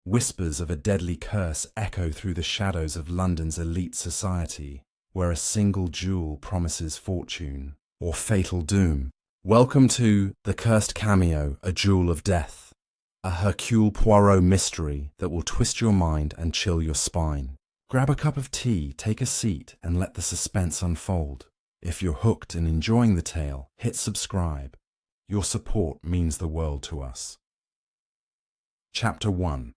Whispers of a deadly curse echo through the shadows of London's elite society, where a single jewel promises fortune or fatal doom. Welcome to The Cursed Cameo, a Jewel of Death, a Hercule Poirot mystery that will twist your mind and chill your spine. Grab a cup of tea, take a seat, and let the suspense unfold. If you're hooked and enjoying the tale, hit subscribe. Your support means the world to us. Chapter 1.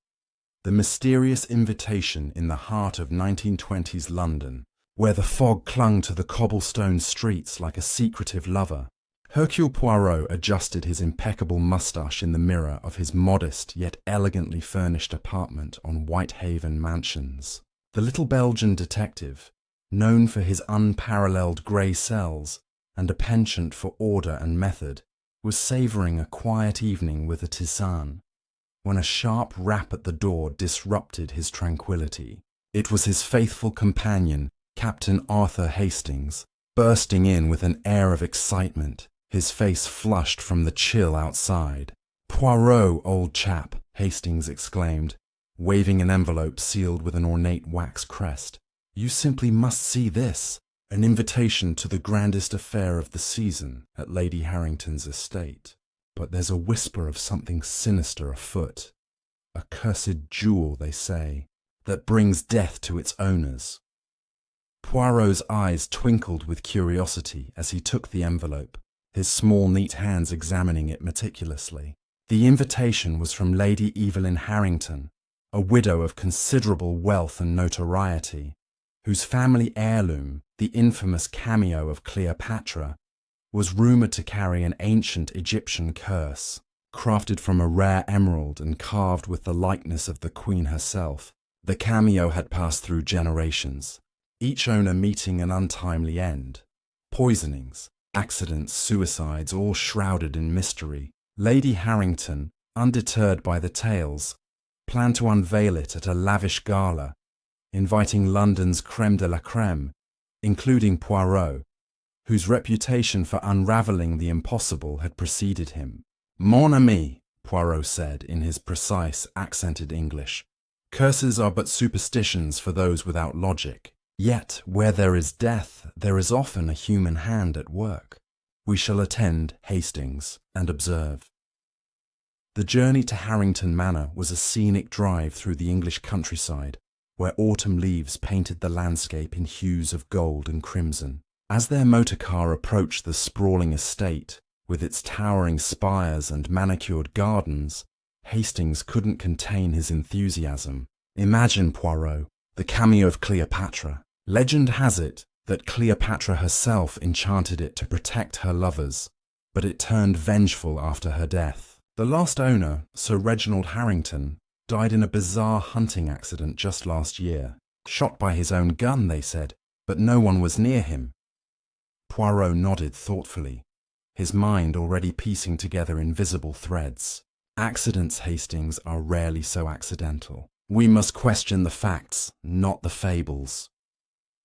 The mysterious invitation in the heart of 1920s London, where the fog clung to the cobblestone streets like a secretive lover. Hercule Poirot adjusted his impeccable moustache in the mirror of his modest yet elegantly furnished apartment on Whitehaven Mansions. The little Belgian detective, known for his unparalleled grey cells and a penchant for order and method, was savouring a quiet evening with a tisane, when a sharp rap at the door disrupted his tranquillity. It was his faithful companion, Captain Arthur Hastings, bursting in with an air of excitement, his face flushed from the chill outside. "Poirot, old chap," Hastings exclaimed, waving an envelope sealed with an ornate wax crest. "You simply must see this. An invitation to the grandest affair of the season at Lady Harrington's estate. But there's a whisper of something sinister afoot. A cursed jewel, they say, that brings death to its owners." Poirot's eyes twinkled with curiosity as he took the envelope, his small neat hands examining it meticulously. The invitation was from Lady Evelyn Harrington, a widow of considerable wealth and notoriety, whose family heirloom, the infamous Cameo of Cleopatra, was rumoured to carry an ancient Egyptian curse, crafted from a rare emerald and carved with the likeness of the Queen herself. The Cameo had passed through generations, each owner meeting an untimely end. Poisonings, accidents, suicides, all shrouded in mystery. Lady Harrington, undeterred by the tales, planned to unveil it at a lavish gala, inviting London's crème de la crème, including Poirot, whose reputation for unravelling the impossible had preceded him. "Mon ami," Poirot said in his precise, accented English, "curses are but superstitions for those without logic. Yet, where there is death, there is often a human hand at work. We shall attend, Hastings, and observe." The journey to Harrington Manor was a scenic drive through the English countryside, where autumn leaves painted the landscape in hues of gold and crimson. As their motor car approached the sprawling estate, with its towering spires and manicured gardens, Hastings couldn't contain his enthusiasm. "Imagine, Poirot, the Cameo of Cleopatra. Legend has it that Cleopatra herself enchanted it to protect her lovers, but it turned vengeful after her death. The last owner, Sir Reginald Harrington, died in a bizarre hunting accident just last year. Shot by his own gun, they said, but no one was near him." Poirot nodded thoughtfully, his mind already piecing together invisible threads. "Accidents, Hastings, are rarely so accidental. We must question the facts, not the fables."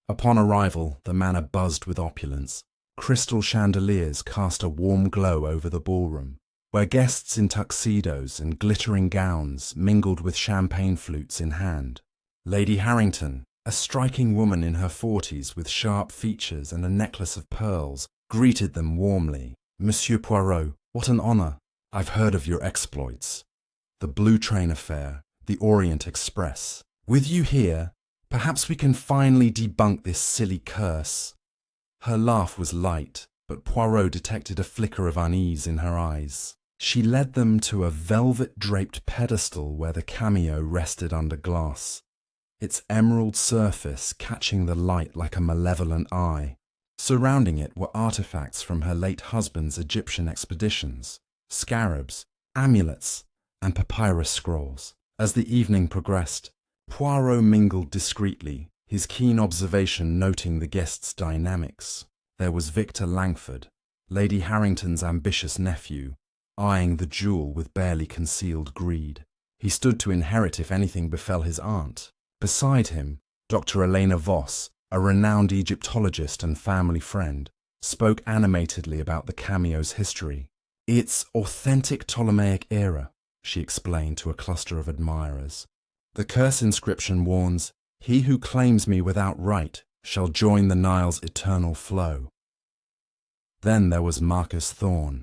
Upon arrival, the manor buzzed with opulence. Crystal chandeliers cast a warm glow over the ballroom, where guests in tuxedos and glittering gowns mingled with champagne flutes in hand. Lady Harrington, a striking woman in her 40s with sharp features and a necklace of pearls, greeted them warmly. "Monsieur Poirot, what an honour. I've heard of your exploits. The Blue Train affair, the Orient Express. With you here, perhaps we can finally debunk this silly curse." Her laugh was light, but Poirot detected a flicker of unease in her eyes. She led them to a velvet-draped pedestal where the Cameo rested under glass, its emerald surface catching the light like a malevolent eye. Surrounding it were artifacts from her late husband's Egyptian expeditions, scarabs, amulets, and papyrus scrolls. As the evening progressed, Poirot mingled discreetly, his keen observation noting the guests' dynamics. There was Victor Langford, Lady Harrington's ambitious nephew, eyeing the jewel with barely concealed greed. He stood to inherit if anything befell his aunt. Beside him, Dr. Elena Voss, a renowned Egyptologist and family friend, spoke animatedly about the Cameo's history. "It's authentic Ptolemaic era," she explained to a cluster of admirers. The curse inscription warns, "He who claims me without right shall join the Nile's eternal flow." Then there was Marcus Thorne,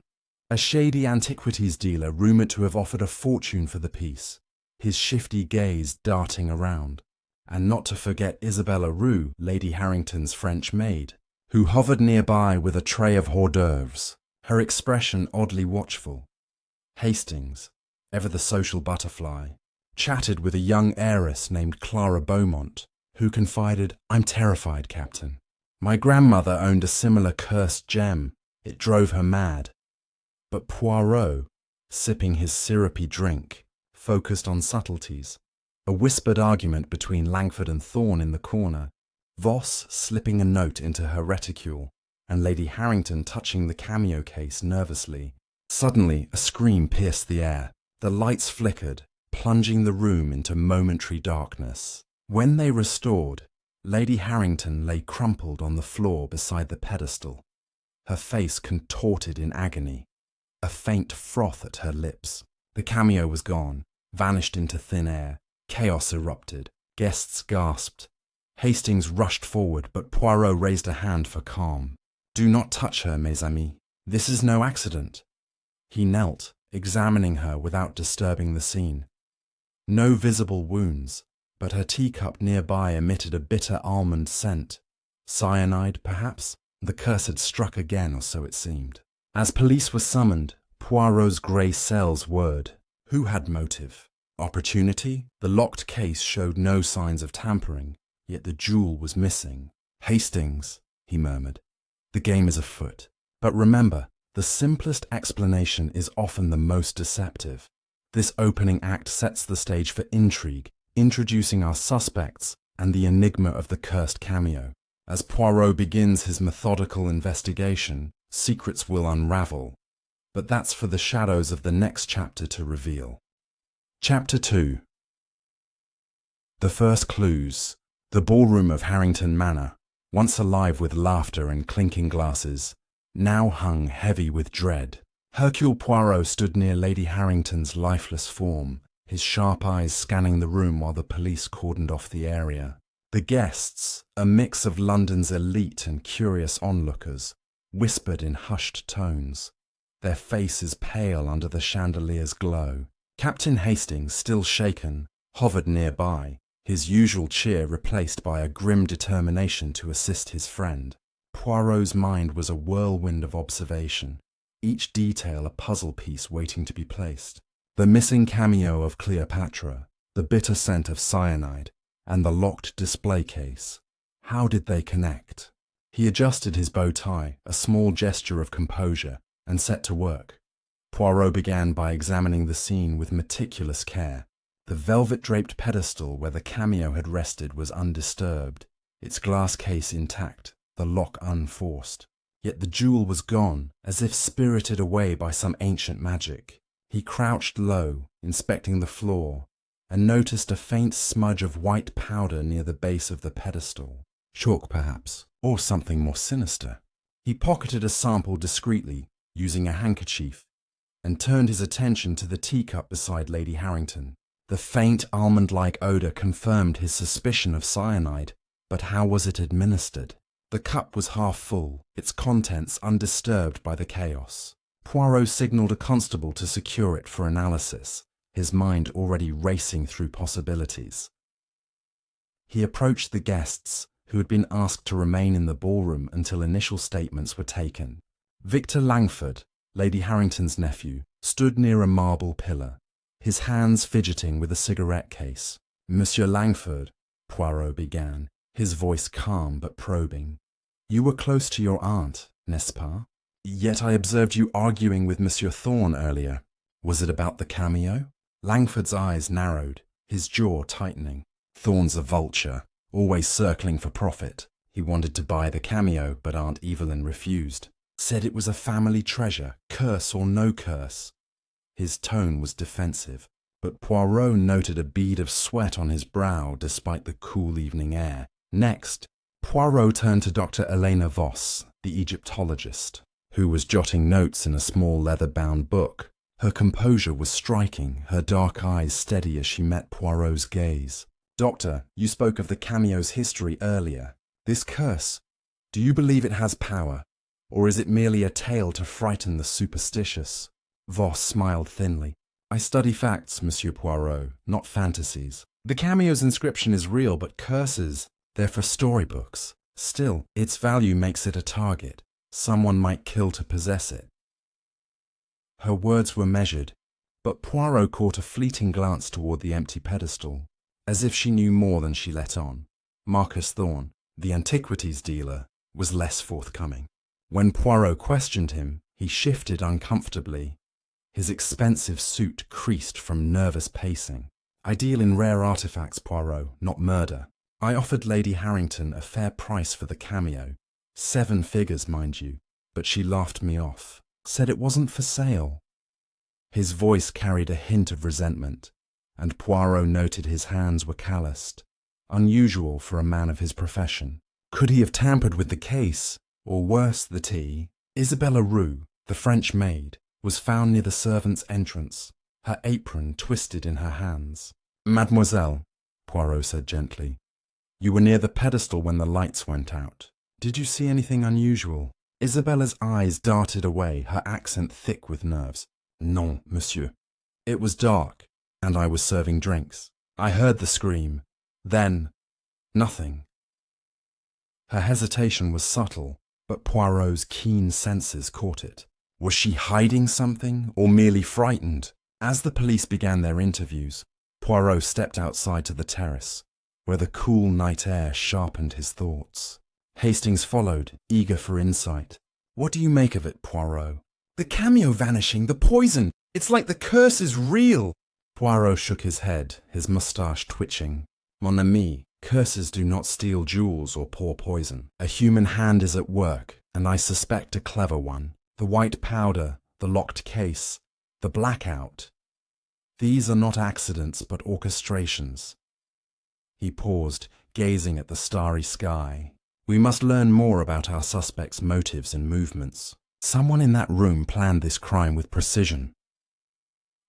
a shady antiquities dealer rumoured to have offered a fortune for the piece, his shifty gaze darting around. And not to forget Isabella Rue, Lady Harrington's French maid, who hovered nearby with a tray of hors d'oeuvres, her expression oddly watchful. Hastings, ever the social butterfly, chatted with a young heiress named Clara Beaumont, who confided, "I'm terrified, Captain. My grandmother owned a similar cursed gem. It drove her mad." But Poirot, sipping his syrupy drink, focused on subtleties. A whispered argument between Langford and Thorne in the corner, Voss slipping a note into her reticule, and Lady Harrington touching the cameo case nervously. Suddenly, a scream pierced the air. The lights flickered, plunging the room into momentary darkness. When they restored, Lady Harrington lay crumpled on the floor beside the pedestal, her face contorted in agony, a faint froth at her lips. The cameo was gone, vanished into thin air. Chaos erupted. Guests gasped. Hastings rushed forward, but Poirot raised a hand for calm. "Do not touch her, mes amis. This is no accident." He knelt, examining her without disturbing the scene. No visible wounds, but her teacup nearby emitted a bitter almond scent. Cyanide, perhaps? The curse had struck again, or so it seemed. As police were summoned, Poirot's grey cells whirred. Who had motive? Opportunity? The locked case showed no signs of tampering, yet the jewel was missing. "Hastings," he murmured, "the game is afoot. But remember, the simplest explanation is often the most deceptive. This opening act sets the stage for intrigue, introducing our suspects and the enigma of the cursed cameo. As Poirot begins his methodical investigation, secrets will unravel. But that's for the shadows of the next chapter to reveal. Chapter 2. The first clues. The ballroom of Harrington Manor, once alive with laughter and clinking glasses, now hung heavy with dread. Hercule Poirot stood near Lady Harrington's lifeless form, his sharp eyes scanning the room while the police cordoned off the area. The guests, a mix of London's elite and curious onlookers, whispered in hushed tones, their faces pale under the chandelier's glow. Captain Hastings, still shaken, hovered nearby, his usual cheer replaced by a grim determination to assist his friend. Poirot's mind was a whirlwind of observation, each detail a puzzle piece waiting to be placed. The missing cameo of Cleopatra, the bitter scent of cyanide, and the locked display case. How did they connect? He adjusted his bow tie, a small gesture of composure, and set to work. Poirot began by examining the scene with meticulous care. The velvet-draped pedestal where the cameo had rested was undisturbed, its glass case intact, the lock unforced. Yet the jewel was gone, as if spirited away by some ancient magic. He crouched low, inspecting the floor, and noticed a faint smudge of white powder near the base of the pedestal. Chalk, perhaps, or something more sinister. He pocketed a sample discreetly, using a handkerchief, and turned his attention to the teacup beside Lady Harrington. The faint almond-like odour confirmed his suspicion of cyanide, but how was it administered? The cup was half full, its contents undisturbed by the chaos. Poirot signalled a constable to secure it for analysis, his mind already racing through possibilities. He approached the guests, who had been asked to remain in the ballroom until initial statements were taken. Victor Langford, Lady Harrington's nephew, stood near a marble pillar, his hands fidgeting with a cigarette case. "Monsieur Langford," Poirot began, his voice calm but probing. "You were close to your aunt, n'est-ce pas? Yet I observed you arguing with Monsieur Thorne earlier. Was it about the cameo?" Langford's eyes narrowed, his jaw tightening. "Thorne's a vulture, always circling for profit. He wanted to buy the cameo, but Aunt Evelyn refused. Said it was a family treasure, curse or no curse." His tone was defensive, but Poirot noted a bead of sweat on his brow despite the cool evening air. Next, Poirot turned to Dr. Elena Voss, the Egyptologist, who was jotting notes in a small leather-bound book. Her composure was striking, her dark eyes steady as she met Poirot's gaze. "Doctor, you spoke of the Cameo's history earlier. This curse, do you believe it has power, or is it merely a tale to frighten the superstitious?" Voss smiled thinly. "I study facts, Monsieur Poirot, not fantasies. The Cameo's inscription is real, but curses, they're for storybooks. Still, its value makes it a target. Someone might kill to possess it." Her words were measured, but Poirot caught a fleeting glance toward the empty pedestal, as if she knew more than she let on. Marcus Thorne, the antiquities dealer, was less forthcoming. When Poirot questioned him, he shifted uncomfortably. His expensive suit creased from nervous pacing. "I deal in rare artifacts, Poirot, not murder. I offered Lady Harrington a fair price for the Cameo. 7 figures, mind you, but she laughed me off. Said it wasn't for sale." His voice carried a hint of resentment, and Poirot noted his hands were calloused, unusual for a man of his profession. Could he have tampered with the case, or worse, the tea? Isabella Roux, the French maid, was found near the servants' entrance, her apron twisted in her hands. "Mademoiselle," Poirot said gently, "you were near the pedestal when the lights went out. Did you see anything unusual?" Isabella's eyes darted away, her accent thick with nerves. "Non, monsieur. It was dark, and I was serving drinks. I heard the scream. Then, nothing." Her hesitation was subtle, but Poirot's keen senses caught it. Was she hiding something, or merely frightened? As the police began their interviews, Poirot stepped outside to the terrace, where the cool night air sharpened his thoughts. Hastings followed, eager for insight. "What do you make of it, Poirot?" "The Cameo vanishing, the poison! It's like the curse is real!" Poirot shook his head, his moustache twitching. "Mon ami, curses do not steal jewels or pour poison. A human hand is at work, and I suspect a clever one. The white powder, the locked case, the blackout. These are not accidents but orchestrations." He paused, gazing at the starry sky. "We must learn more about our suspect's motives and movements. Someone in that room planned this crime with precision."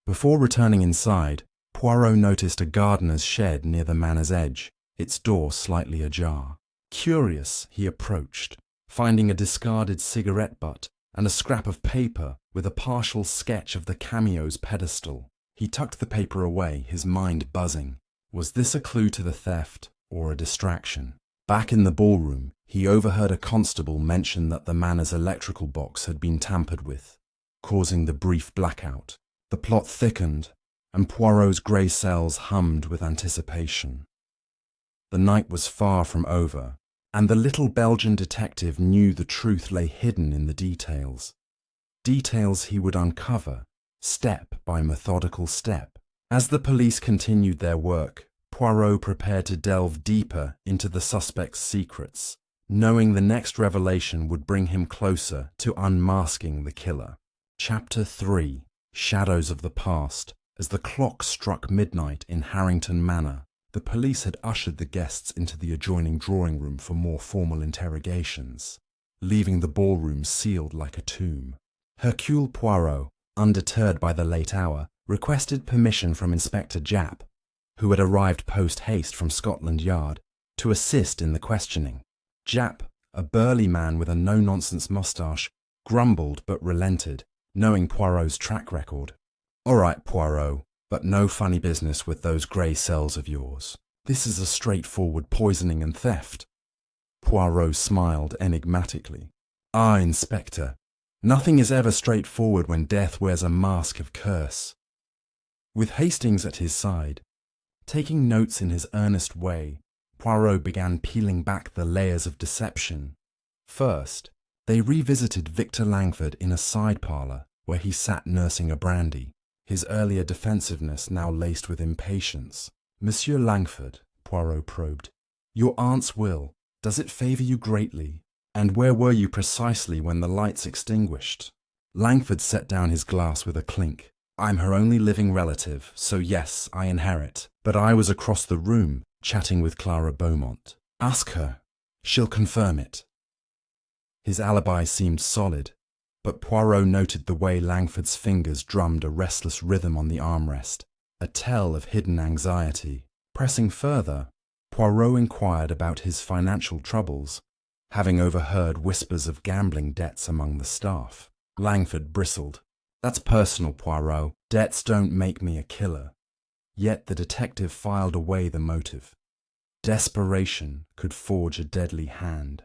Before returning inside, Poirot noticed a gardener's shed near the manor's edge, its door slightly ajar. Curious, he approached, finding a discarded cigarette butt and a scrap of paper with a partial sketch of the Cameo's pedestal. He tucked the paper away, his mind buzzing. Was this a clue to the theft, or a distraction? Back in the ballroom, he overheard a constable mention that the manor's electrical box had been tampered with, causing the brief blackout. The plot thickened, and Poirot's grey cells hummed with anticipation. The night was far from over, and the little Belgian detective knew the truth lay hidden in the details. Details he would uncover, step by methodical step. As the police continued their work, Poirot prepared to delve deeper into the suspect's secrets, knowing the next revelation would bring him closer to unmasking the killer. Chapter 3: Shadows of the Past. As the clock struck midnight in Harrington Manor, the police had ushered the guests into the adjoining drawing room for more formal interrogations, leaving the ballroom sealed like a tomb. Hercule Poirot, undeterred by the late hour, requested permission from Inspector Japp, who had arrived post-haste from Scotland Yard, to assist in the questioning. Japp, a burly man with a no-nonsense moustache, grumbled but relented, knowing Poirot's track record. "All right, Poirot, but no funny business with those grey cells of yours. This is a straightforward poisoning and theft." Poirot smiled enigmatically. "Ah, Inspector, nothing is ever straightforward when death wears a mask of curse." With Hastings at his side, taking notes in his earnest way, Poirot began peeling back the layers of deception. First, they revisited Victor Langford in a side parlour where he sat nursing a brandy, his earlier defensiveness now laced with impatience. "Monsieur Langford," Poirot probed, "your aunt's will, does it favour you greatly? And where were you precisely when the lights extinguished?" Langford set down his glass with a clink. "I'm her only living relative, so yes, I inherit. But I was across the room, chatting with Clara Beaumont. Ask her. She'll confirm it." His alibi seemed solid, But Poirot noted the way Langford's fingers drummed a restless rhythm on the armrest, a tell of hidden anxiety. Pressing further, Poirot inquired about his financial troubles, having overheard whispers of gambling debts among the staff. Langford bristled. "That's personal, Poirot. Debts don't make me a killer." Yet the detective filed away the motive. Desperation could forge a deadly hand.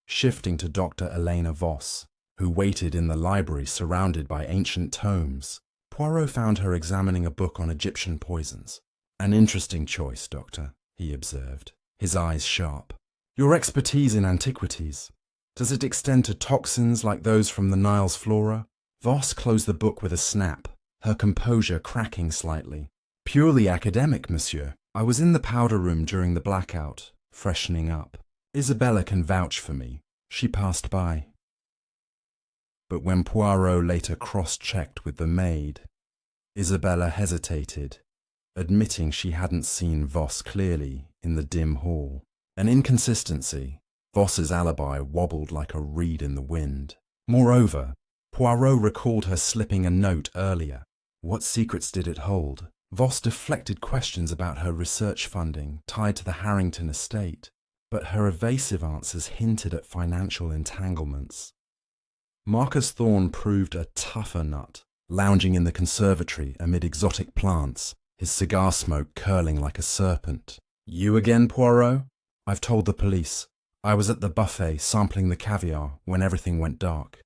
Shifting to Dr. Elena Voss, who waited in the library surrounded by ancient tomes, Poirot found her examining a book on Egyptian poisons. "An interesting choice, Doctor," he observed, his eyes sharp. "Your expertise in antiquities, does it extend to toxins like those from the Nile's flora?" Voss closed the book with a snap, her composure cracking slightly. "Purely academic, monsieur. I was in the powder room during the blackout, freshening up. Isabella can vouch for me. She passed by." But when Poirot later cross-checked with the maid, Isabella hesitated, admitting she hadn't seen Voss clearly in the dim hall. An inconsistency. Voss's alibi wobbled like a reed in the wind. Moreover, Poirot recalled her slipping a note earlier. What secrets did it hold? Voss deflected questions about her research funding tied to the Harrington estate, but her evasive answers hinted at financial entanglements. Marcus Thorne proved a tougher nut, lounging in the conservatory amid exotic plants, his cigar smoke curling like a serpent. "You again, Poirot?" "I've told the police. I was at the buffet sampling the caviar when everything went dark."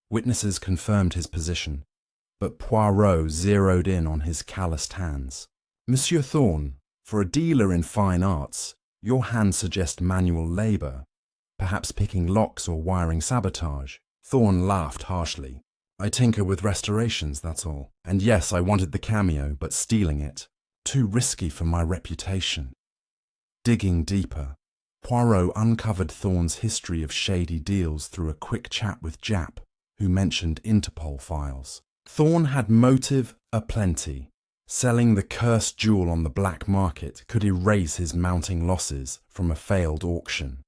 Witnesses confirmed his position, but Poirot zeroed in on his calloused hands. "Monsieur Thorne, for a dealer in fine arts, your hands suggest manual labour, perhaps picking locks or wiring sabotage." Thorne laughed harshly. "I tinker with restorations, that's all. And yes, I wanted the Cameo, but stealing it, too risky for my reputation." Digging deeper, Poirot uncovered Thorne's history of shady deals through a quick chat with Japp, who mentioned Interpol files. Thorne had motive aplenty. Selling the cursed jewel on the black market could erase his mounting losses from a failed auction.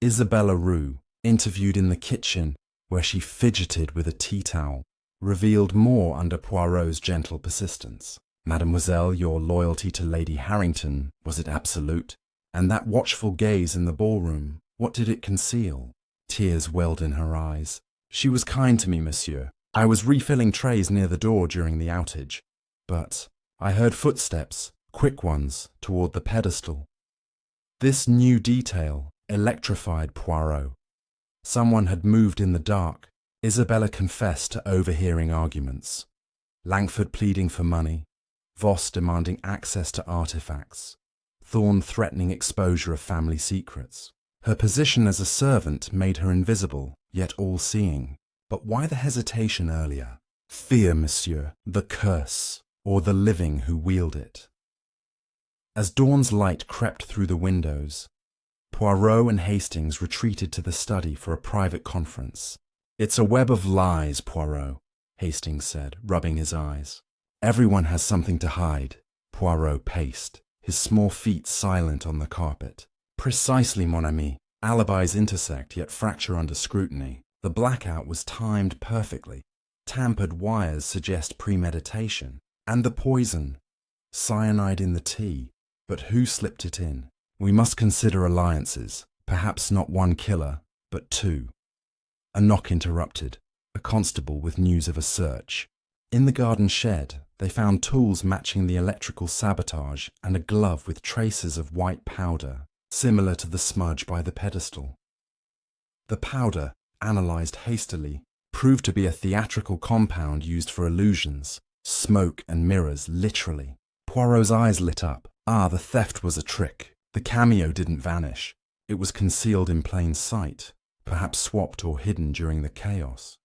Isabella Roux, interviewed in the kitchen where she fidgeted with a tea towel, revealed more under Poirot's gentle persistence. "Mademoiselle, your loyalty to Lady Harrington, was it absolute? And that watchful gaze in the ballroom, what did it conceal?" Tears welled in her eyes. "She was kind to me, monsieur. I was refilling trays near the door during the outage. But I heard footsteps, quick ones, toward the pedestal." This new detail electrified Poirot. Someone had moved in the dark. Isabella confessed to overhearing arguments. Langford pleading for money, Voss demanding access to artifacts, Thorne threatening exposure of family secrets. Her position as a servant made her invisible, yet all-seeing. But why the hesitation earlier? Fear, monsieur, the curse, or the living who wield it. As dawn's light crept through the windows, Poirot and Hastings retreated to the study for a private conference. "It's a web of lies, Poirot," Hastings said, rubbing his eyes. "Everyone has something to hide." Poirot paced, his small feet silent on the carpet. "Precisely, mon ami. Alibis intersect, yet fracture under scrutiny. The blackout was timed perfectly. Tampered wires suggest premeditation. And the poison. Cyanide in the tea. But who slipped it in? We must consider alliances. Perhaps not one killer, but two." A knock interrupted. A constable with news of a search. In the garden shed, they found tools matching the electrical sabotage and a glove with traces of white powder, similar to the smudge by the pedestal. The powder, analysed hastily, proved to be a theatrical compound used for illusions, smoke and mirrors, literally. Poirot's eyes lit up. Ah, the theft was a trick. The Cameo didn't vanish. It was concealed in plain sight, perhaps swapped or hidden during the chaos.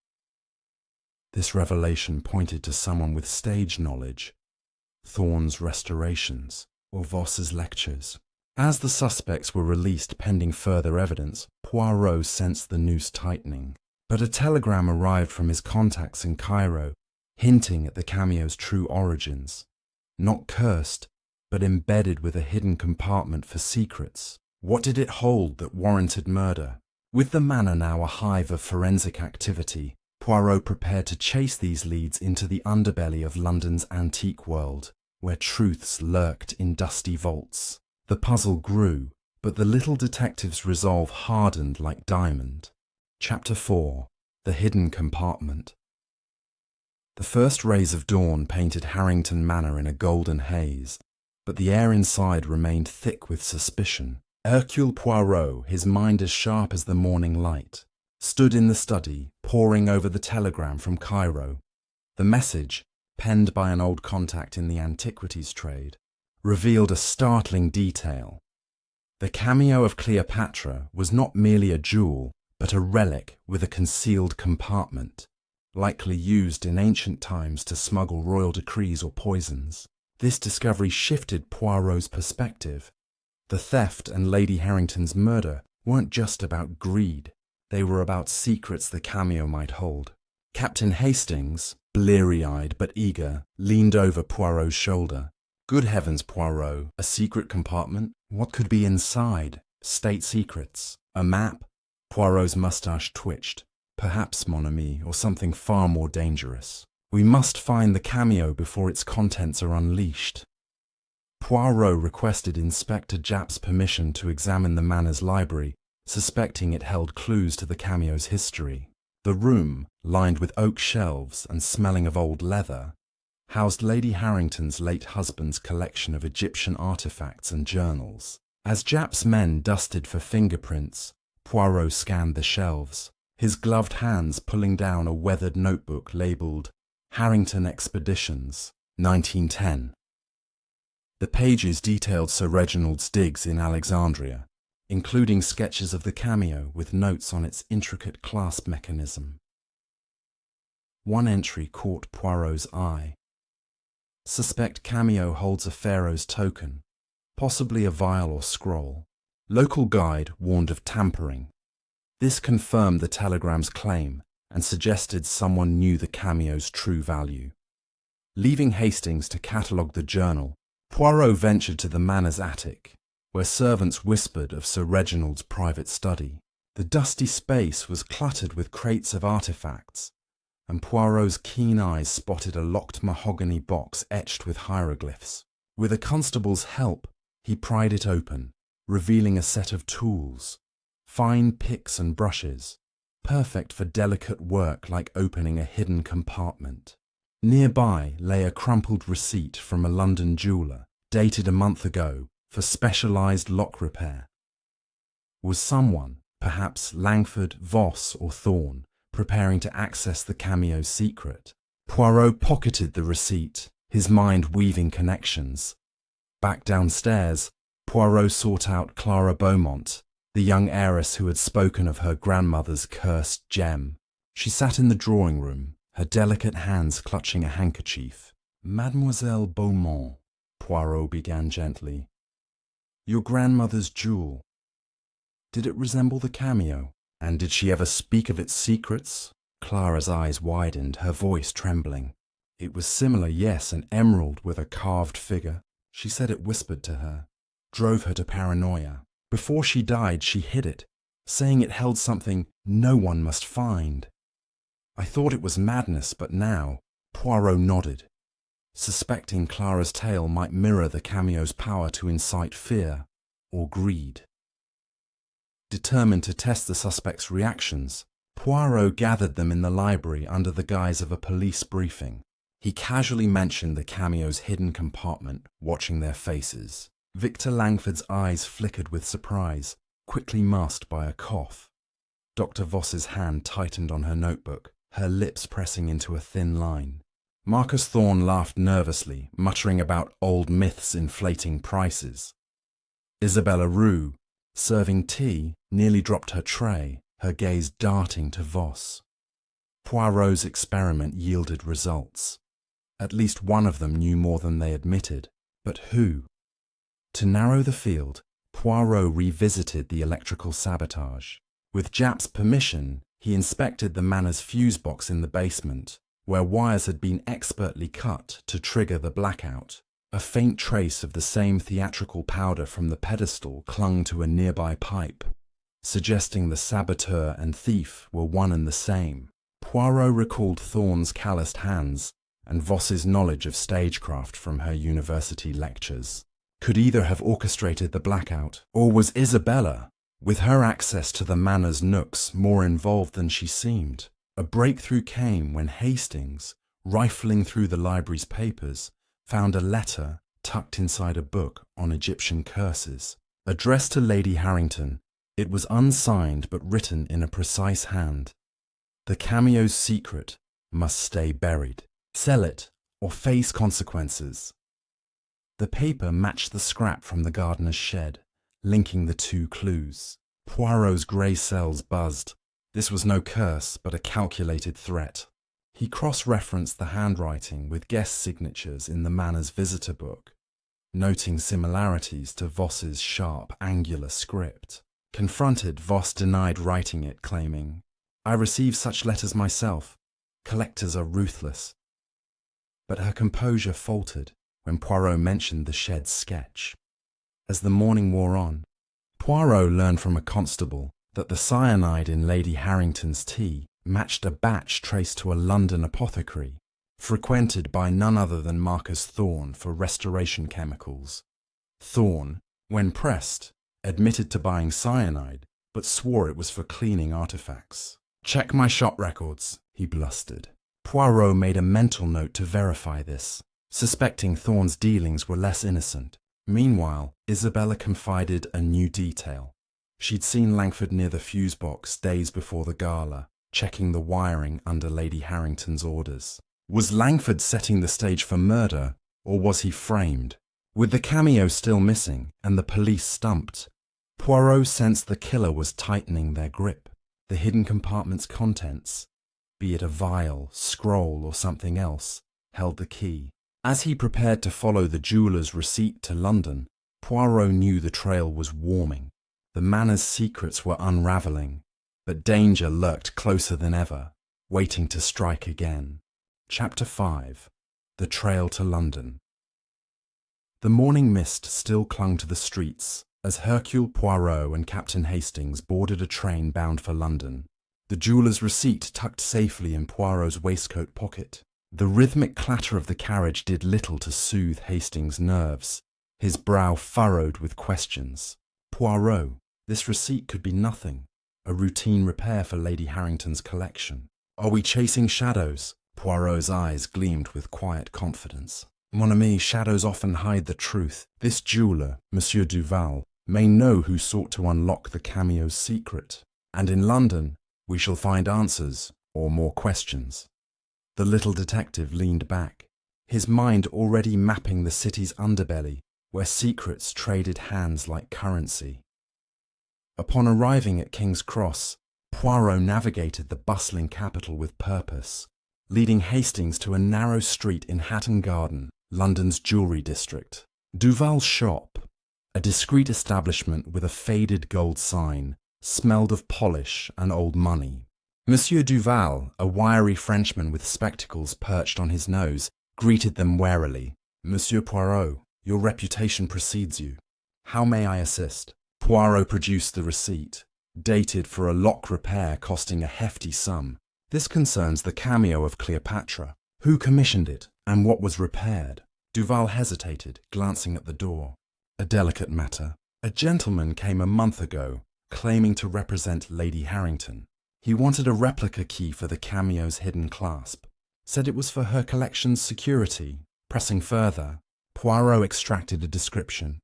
This revelation pointed to someone with stage knowledge, Thorne's restorations, or Voss's lectures. As the suspects were released pending further evidence, Poirot sensed the noose tightening. But a telegram arrived from his contacts in Cairo, hinting at the Cameo's true origins. Not cursed, but embedded with a hidden compartment for secrets. What did it hold that warranted murder? With the manor now a hive of forensic activity, Poirot prepared to chase these leads into the underbelly of London's antique world, where truths lurked in dusty vaults. The puzzle grew, but the little detective's resolve hardened like diamond. Chapter 4. The Hidden Compartment. The first rays of dawn painted Harrington Manor in a golden haze, but the air inside remained thick with suspicion. Hercule Poirot, his mind as sharp as the morning light, stood in the study, poring over the telegram from Cairo. The message, penned by an old contact in the antiquities trade, revealed a startling detail. The cameo of Cleopatra was not merely a jewel, but a relic with a concealed compartment, likely used in ancient times to smuggle royal decrees or poisons. This discovery shifted Poirot's perspective. The theft and Lady Harrington's murder weren't just about greed. They were about secrets the cameo might hold. Captain Hastings, bleary-eyed but eager, leaned over Poirot's shoulder. Good heavens, Poirot, a secret compartment? What could be inside? State secrets? A map? Poirot's moustache twitched. Perhaps, mon ami, or something far more dangerous. We must find the cameo before its contents are unleashed. Poirot requested Inspector Japp's permission to examine the manor's library, suspecting it held clues to the cameo's history. The room, lined with oak shelves and smelling of old leather, housed Lady Harrington's late husband's collection of Egyptian artifacts and journals. As Japp's men dusted for fingerprints, Poirot scanned the shelves, his gloved hands pulling down a weathered notebook labelled Harrington Expeditions, 1910. The pages detailed Sir Reginald's digs in Alexandria, including sketches of the cameo with notes on its intricate clasp mechanism. One entry caught Poirot's eye. Suspect cameo holds a pharaoh's token, possibly a vial or scroll. Local guide warned of tampering. This confirmed the telegram's claim and suggested someone knew the cameo's true value. Leaving Hastings to catalogue the journal, Poirot ventured to the manor's attic, where servants whispered of Sir Reginald's private study. The dusty space was cluttered with crates of artifacts, and Poirot's keen eyes spotted a locked mahogany box etched with hieroglyphs. With a constable's help, he pried it open, revealing a set of tools, fine picks and brushes, perfect for delicate work like opening a hidden compartment. Nearby lay a crumpled receipt from a London jeweller, dated a month ago, for specialised lock repair. Was someone, perhaps Langford, Voss or Thorne, preparing to access the cameo's secret? Poirot pocketed the receipt, his mind weaving connections. Back downstairs, Poirot sought out Clara Beaumont, the young heiress who had spoken of her grandmother's cursed gem. She sat in the drawing room, her delicate hands clutching a handkerchief. Mademoiselle Beaumont, Poirot began gently. Your grandmother's jewel. Did it resemble the cameo? And did she ever speak of its secrets? Clara's eyes widened, her voice trembling. It was similar, yes, an emerald with a carved figure. She said it whispered to her, drove her to paranoia. Before she died, she hid it, saying it held something no one must find. I thought it was madness, but now, Poirot nodded, suspecting Clara's tale might mirror the cameo's power to incite fear or greed. Determined to test the suspect's reactions, Poirot gathered them in the library under the guise of a police briefing. He casually mentioned the cameo's hidden compartment, watching their faces. Victor Langford's eyes flickered with surprise, quickly masked by a cough. Dr. Voss's hand tightened on her notebook, her lips pressing into a thin line. Marcus Thorne laughed nervously, muttering about old myths inflating prices. Isabella Rue, serving tea, nearly dropped her tray, her gaze darting to Voss. Poirot's experiment yielded results. At least one of them knew more than they admitted. But who? To narrow the field, Poirot revisited the electrical sabotage. With Japp's permission, he inspected the manor's fuse box in the basement, where wires had been expertly cut to trigger the blackout. A faint trace of the same theatrical powder from the pedestal clung to a nearby pipe. suggesting the saboteur and thief were one and the same. Poirot recalled Thorne's calloused hands and Voss's knowledge of stagecraft from her university lectures. Could either have orchestrated the blackout, or was Isabella, with her access to the manor's nooks, more involved than she seemed? A breakthrough came when Hastings, rifling through the library's papers, found a letter tucked inside a book on Egyptian curses. Addressed to Lady Harrington, it was unsigned but written in a precise hand. The Cameo's secret must stay buried. Sell it or face consequences. The paper matched the scrap from the gardener's shed, linking the two clues. Poirot's grey cells buzzed. This was no curse, but a calculated threat. He cross-referenced the handwriting with guest signatures in the manor's visitor book, noting similarities to Voss's sharp, angular script. Confronted, Voss denied writing it, claiming, "I receive such letters myself. Collectors are ruthless." But her composure faltered when Poirot mentioned the shed sketch. As the morning wore on, Poirot learned from a constable that the cyanide in Lady Harrington's tea matched a batch traced to a London apothecary, frequented by none other than Marcus Thorne for restoration chemicals. Thorne, when pressed, admitted to buying cyanide, but swore it was for cleaning artifacts. "Check my shop records," he blustered. Poirot made a mental note to verify this, suspecting Thorne's dealings were less innocent. Meanwhile, Isabella confided a new detail. She'd seen Langford near the fuse box days before the gala, checking the wiring under Lady Harrington's orders. Was Langford setting the stage for murder, or was he framed? With the Cameo still missing and the police stumped, Poirot sensed the killer was tightening their grip. The hidden compartment's contents, be it a vial, scroll, or something else, held the key. As he prepared to follow the jeweller's receipt to London, Poirot knew the trail was warming. The manor's secrets were unravelling, but danger lurked closer than ever, waiting to strike again. Chapter 5. The Trail to London. The morning mist still clung to the streets as Hercule Poirot and Captain Hastings boarded a train bound for London, the jeweller's receipt tucked safely in Poirot's waistcoat pocket. The rhythmic clatter of the carriage did little to soothe Hastings' nerves, his brow furrowed with questions. Poirot, this receipt could be nothing, a routine repair for Lady Harrington's collection. Are we chasing shadows? Poirot's eyes gleamed with quiet confidence. Mon ami, shadows often hide the truth. This jeweller, Monsieur Duval, may know who sought to unlock the Cameo's secret. And in London, we shall find answers, or more questions. The little detective leaned back, his mind already mapping the city's underbelly, where secrets traded hands like currency. Upon arriving at King's Cross, Poirot navigated the bustling capital with purpose, leading Hastings to a narrow street in Hatton Garden, London's jewellery district. Duval's shop, a discreet establishment with a faded gold sign, smelled of polish and old money. Monsieur Duval, a wiry Frenchman with spectacles perched on his nose, greeted them warily. "Monsieur Poirot, your reputation precedes you. How may I assist?" Poirot produced the receipt, dated for a lock repair costing a hefty sum. "This concerns the Cameo of Cleopatra. Who commissioned it, and what was repaired?" Duval hesitated, glancing at the door. "A delicate matter. A gentleman came a month ago, claiming to represent Lady Harrington. He wanted a replica key for the Cameo's hidden clasp. Said it was for her collection's security." Pressing further, Poirot extracted a description.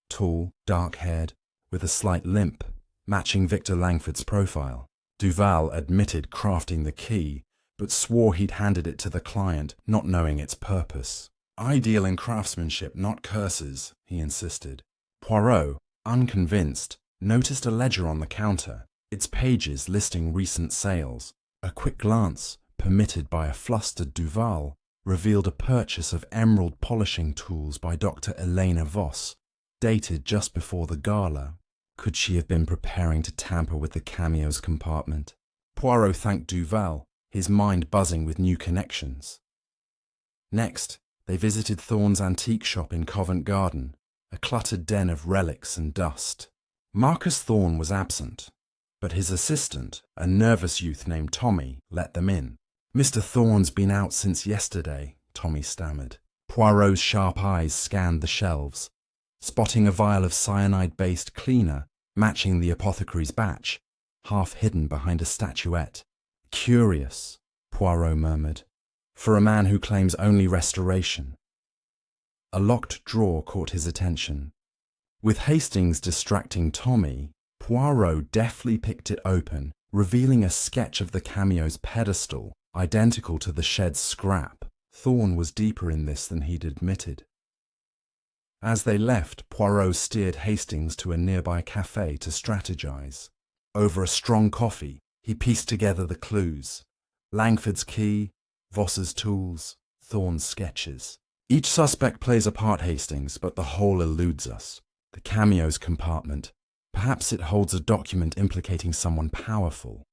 Tall, dark-haired, with a slight limp, matching Victor Langford's profile. Duval admitted crafting the key, but swore he'd handed it to the client, not knowing its purpose. "I deal in craftsmanship, not curses," he insisted. Poirot, unconvinced, noticed a ledger on the counter, its pages listing recent sales. A quick glance, permitted by a flustered Duval, revealed a purchase of emerald polishing tools by Dr. Elena Voss, dated just before the gala. Could she have been preparing to tamper with the Cameo's compartment? Poirot thanked Duval, his mind buzzing with new connections. Next, they visited Thorne's antique shop in Covent Garden, a cluttered den of relics and dust. Marcus Thorne was absent. but his assistant, a nervous youth named Tommy, let them in. "Mr. Thorne's been out since yesterday," Tommy stammered. Poirot's sharp eyes scanned the shelves, spotting a vial of cyanide-based cleaner matching the apothecary's batch, half hidden behind a statuette. "Curious," Poirot murmured, "for a man who claims only restoration." A locked drawer caught his attention. With Hastings distracting Tommy, Poirot deftly picked it open, revealing a sketch of the Cameo's pedestal, identical to the shed's scrap. Thorne was deeper in this than he'd admitted. As they left, Poirot steered Hastings to a nearby cafe to strategize. Over a strong coffee, he pieced together the clues: Langford's key, Voss's tools, Thorne's sketches. "Each suspect plays a part, Hastings, but the whole eludes us. The Cameo's compartment. Perhaps it holds a document implicating someone powerful."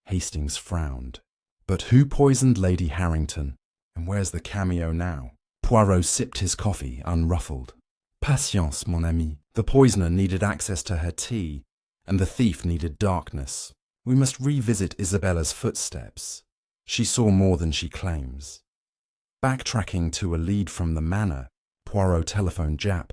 Hastings frowned. "But who poisoned Lady Harrington? And where's the Cameo now?" Poirot sipped his coffee, unruffled. "Patience, mon ami. The poisoner needed access to her tea, and the thief needed darkness. We must revisit Isabella's footsteps. She saw more than she claims." Backtracking to a lead from the manor, Poirot telephoned Jap,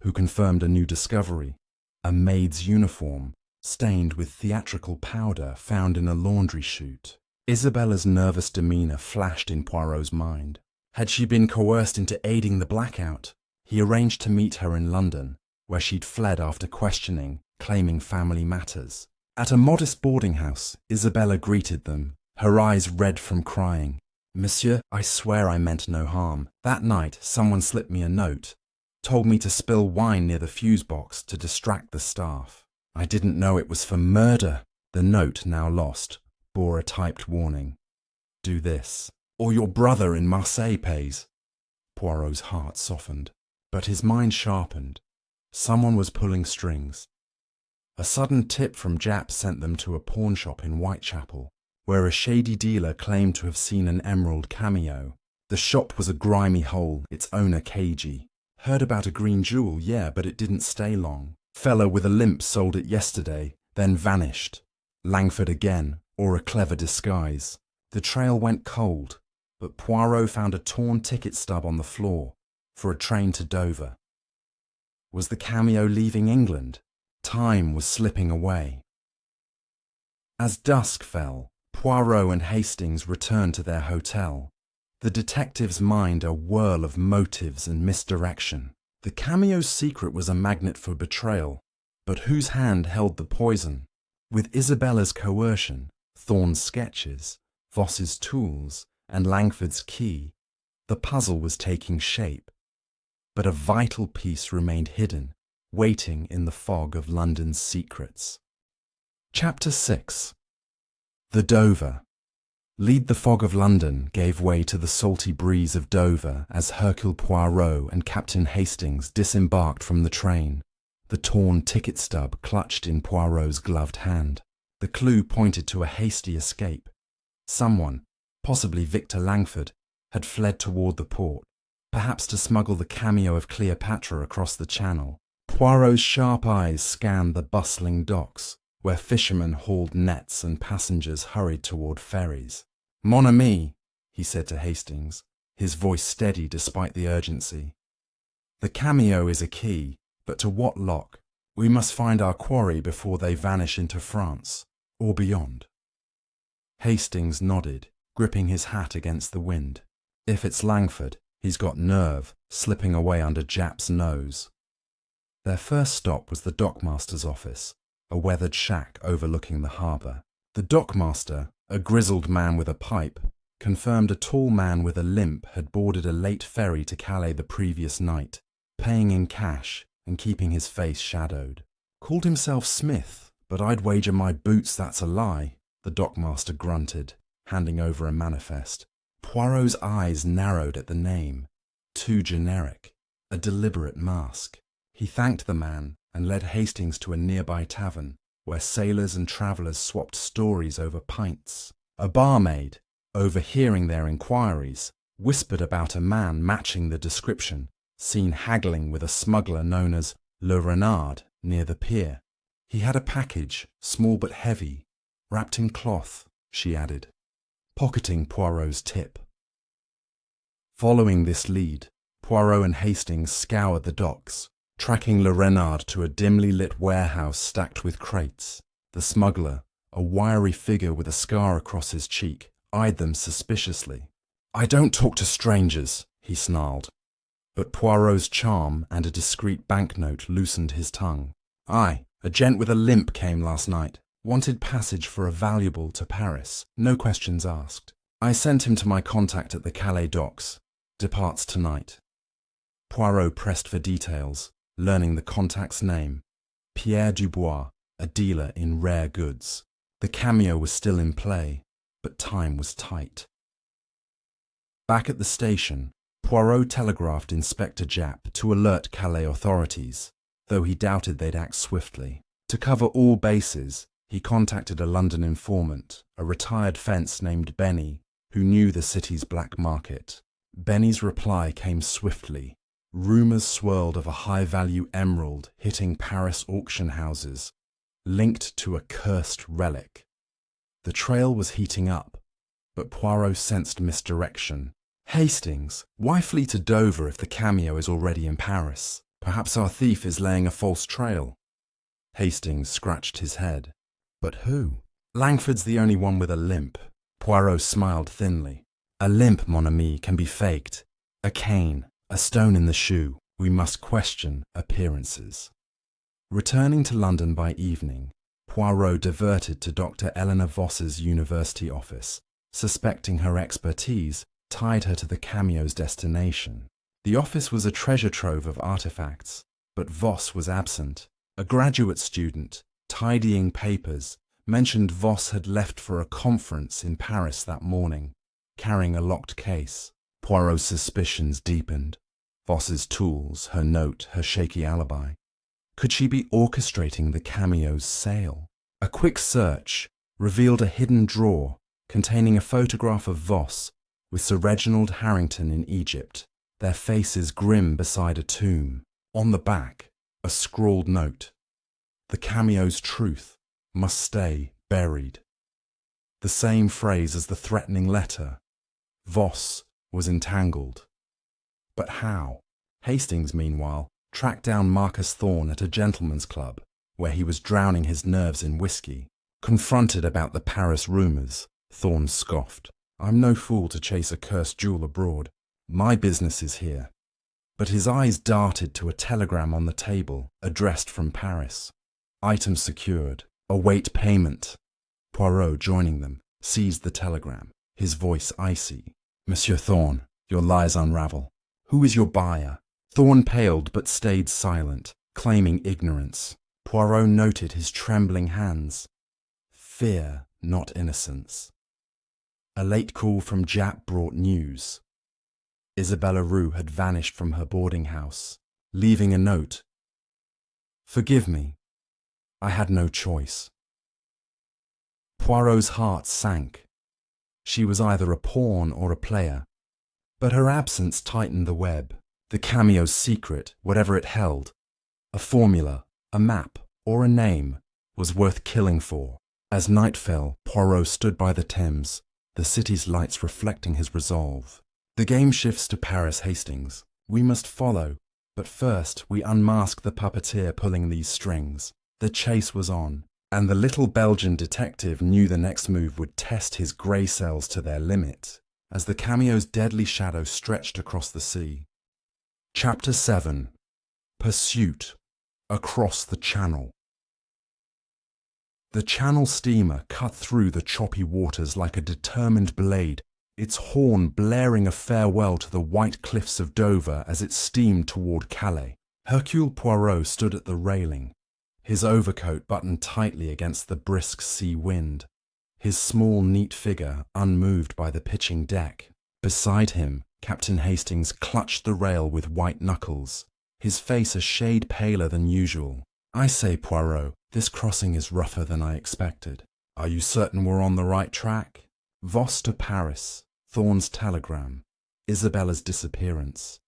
who confirmed a new discovery: a maid's uniform, stained with theatrical powder found in a laundry chute. Isabella's nervous demeanor flashed in Poirot's mind. Had she been coerced into aiding the blackout? He arranged to meet her in London, where she'd fled after questioning, claiming family matters. At a modest boarding house, Isabella greeted them, her eyes red from crying. "Monsieur, I swear I meant no harm. That night, someone slipped me a note, told me to spill wine near the fuse box to distract the staff. I didn't know it was for murder." The note, now lost, bore a typed warning: "Do this, or your brother in Marseille pays." Poirot's heart softened, but his mind sharpened. Someone was pulling strings. A sudden tip from Jap sent them to a pawn shop in Whitechapel, where a shady dealer claimed to have seen an emerald Cameo. The shop was a grimy hole, its owner cagey. "Heard about a green jewel, yeah, but it didn't stay long. Fella with a limp sold it yesterday, then vanished. Langford again, or a clever disguise." The trail went cold, but Poirot found a torn ticket stub on the floor for a train to Dover. Was the Cameo leaving England? Time was slipping away. As dusk fell, Poirot and Hastings returned to their hotel, the detective's mind a whirl of motives and misdirection. The Cameo's secret was a magnet for betrayal, but whose hand held the poison? With Isabella's coercion, Thorne's sketches, Voss's tools, and Langford's key, the puzzle was taking shape. But a vital piece remained hidden, waiting in the fog of London's secrets. Chapter 6. The Dover. Lead the fog of London gave way to the salty breeze of Dover as Hercule Poirot and Captain Hastings disembarked from the train, the torn ticket stub clutched in Poirot's gloved hand. The clue pointed to a hasty escape. Someone, possibly Victor Langford, had fled toward the port, perhaps to smuggle the Cameo of Cleopatra across the channel. Poirot's sharp eyes scanned the bustling docks, where fishermen hauled nets and passengers hurried toward ferries. "Mon ami," he said to Hastings, his voice steady despite the urgency. "The Cameo is a key, but to what lock? We must find our quarry before they vanish into France, or beyond." Hastings nodded, gripping his hat against the wind. If it's Langford, he's got nerve, slipping away under Jap's nose. Their first stop was the dockmaster's office, a weathered shack overlooking the harbour. The dockmaster, a grizzled man with a pipe, confirmed a tall man with a limp had boarded a late ferry to Calais the previous night, paying in cash and keeping his face shadowed. "Called himself Smith, but I'd wager my boots that's a lie," the dockmaster grunted, handing over a manifest. Poirot's eyes narrowed at the name. Too generic. A deliberate mask. He thanked the man and led Hastings to a nearby tavern, where sailors and travellers swapped stories over pints. A barmaid, overhearing their inquiries, whispered about a man matching the description, seen haggling with a smuggler known as Le Renard near the pier. He had a package, small but heavy, wrapped in cloth, she added, pocketing Poirot's tip. Following this lead, Poirot and Hastings scoured the docks, tracking Le Renard to a dimly lit warehouse stacked with crates. The smuggler, a wiry figure with a scar across his cheek, eyed them suspiciously. "I don't talk to strangers," he snarled. But Poirot's charm and a discreet banknote loosened his tongue. "Aye, a gent with a limp came last night. Wanted passage for a valuable to Paris, no questions asked. I sent him to my contact at the Calais docks. Departs tonight." Poirot pressed for details, learning the contact's name. Pierre Dubois, a dealer in rare goods. The Cameo was still in play, but time was tight. Back at the station, Poirot telegraphed Inspector Japp to alert Calais authorities, though he doubted they'd act swiftly. To cover all bases, he contacted a London informant, a retired fence named Benny, who knew the city's black market. Benny's reply came swiftly. Rumours swirled of a high-value emerald hitting Paris auction houses, linked to a cursed relic. The trail was heating up, but Poirot sensed misdirection. "Hastings, why flee to Dover if the Cameo is already in Paris? Perhaps our thief is laying a false trail." Hastings scratched his head. "But who?" "Langford's the only one with a limp." Poirot smiled thinly. "A limp, mon ami, can be faked. A cane, a stone in the shoe. We must question appearances." Returning to London by evening, Poirot diverted to Dr. Eleanor Voss's university office, suspecting her expertise tied her to the Cameo's destination. The office was a treasure trove of artifacts, but Voss was absent. A graduate student, tidying papers, mentioned Voss had left for a conference in Paris that morning, carrying a locked case. Poirot's suspicions deepened. Voss's tools, her note, her shaky alibi. Could she be orchestrating the Cameo's sale? A quick search revealed a hidden drawer containing a photograph of Voss with Sir Reginald Harrington in Egypt, their faces grim beside a tomb. On the back, a scrawled note. The Cameo's truth must stay buried. The same phrase as the threatening letter. Voss was entangled. But how? Hastings, meanwhile, tracked down Marcus Thorne at a gentleman's club, where he was drowning his nerves in whiskey. Confronted about the Paris rumours, Thorne scoffed. "I'm no fool to chase a cursed jewel abroad. My business is here." But his eyes darted to a telegram on the table, addressed from Paris. "Item secured. Await payment." Poirot, joining them, seized the telegram, his voice icy. "Monsieur Thorne, your lies unravel. Who is your buyer?" Thorne paled but stayed silent, claiming ignorance. Poirot noted his trembling hands. Fear, not innocence. A late call from Japp brought news. Isabella Roux had vanished from her boarding house, leaving a note. "Forgive me. I had no choice." Poirot's heart sank. She was either a pawn or a player, but her absence tightened the web. The Cameo's secret, whatever it held, a formula, a map, or a name, was worth killing for. As night fell, Poirot stood by the Thames, the city's lights reflecting his resolve. "The game shifts to Paris, Hastings. We must follow, but first we unmask the puppeteer pulling these strings." The chase was on, and the little Belgian detective knew the next move would test his grey cells to their limit, as the Cameo's deadly shadow stretched across the sea. Chapter 7. Pursuit. Across the Channel. The Channel steamer cut through the choppy waters like a determined blade, its horn blaring a farewell to the white cliffs of Dover as it steamed toward Calais. Hercule Poirot stood at the railing, his overcoat buttoned tightly against the brisk sea wind, his small, neat figure unmoved by the pitching deck. Beside him, Captain Hastings clutched the rail with white knuckles, his face a shade paler than usual. "I say, Poirot, this crossing is rougher than I expected. Are you certain we're on the right track?" Voss to Paris, Thorne's telegram, Isabella's disappearance.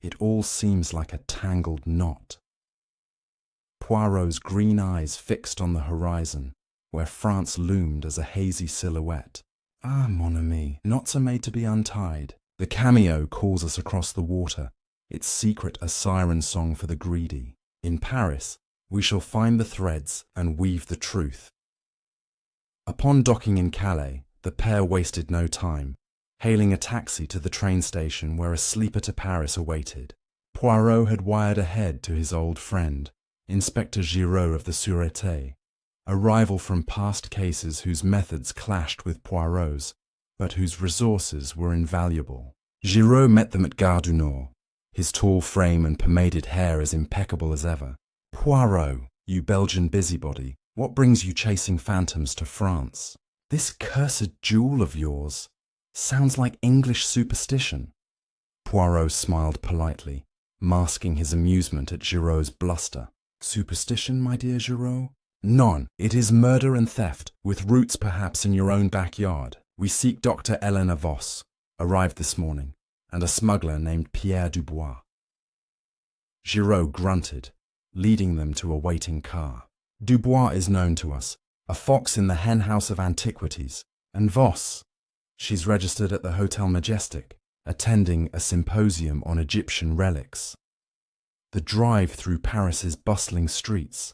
It all seems like a tangled knot. Poirot's green eyes fixed on the horizon, where France loomed as a hazy silhouette. Ah, mon ami, knots are made to be untied. The Cameo calls us across the water, its secret a siren song for the greedy. In Paris, we shall find the threads and weave the truth. Upon docking in Calais, the pair wasted no time, hailing a taxi to the train station where a sleeper to Paris awaited. Poirot had wired ahead to his old friend, Inspector Giraud of the Sûreté, a rival from past cases whose methods clashed with Poirot's, but whose resources were invaluable. Giraud met them at Gare du Nord, his tall frame and pomaded hair as impeccable as ever. "Poirot, you Belgian busybody, what brings you chasing phantoms to France? This cursed jewel of yours sounds like English superstition." Poirot smiled politely, masking his amusement at Giraud's bluster. "Superstition, my dear Giraud? None. It is murder and theft, with roots perhaps in your own backyard. We seek Dr. Helena Voss, arrived this morning, and a smuggler named Pierre Dubois." Giraud grunted, leading them to a waiting car. "Dubois is known to us, a fox in the henhouse of antiquities, and Voss, she's registered at the Hotel Majestic, attending a symposium on Egyptian relics." The drive through Paris's bustling streets,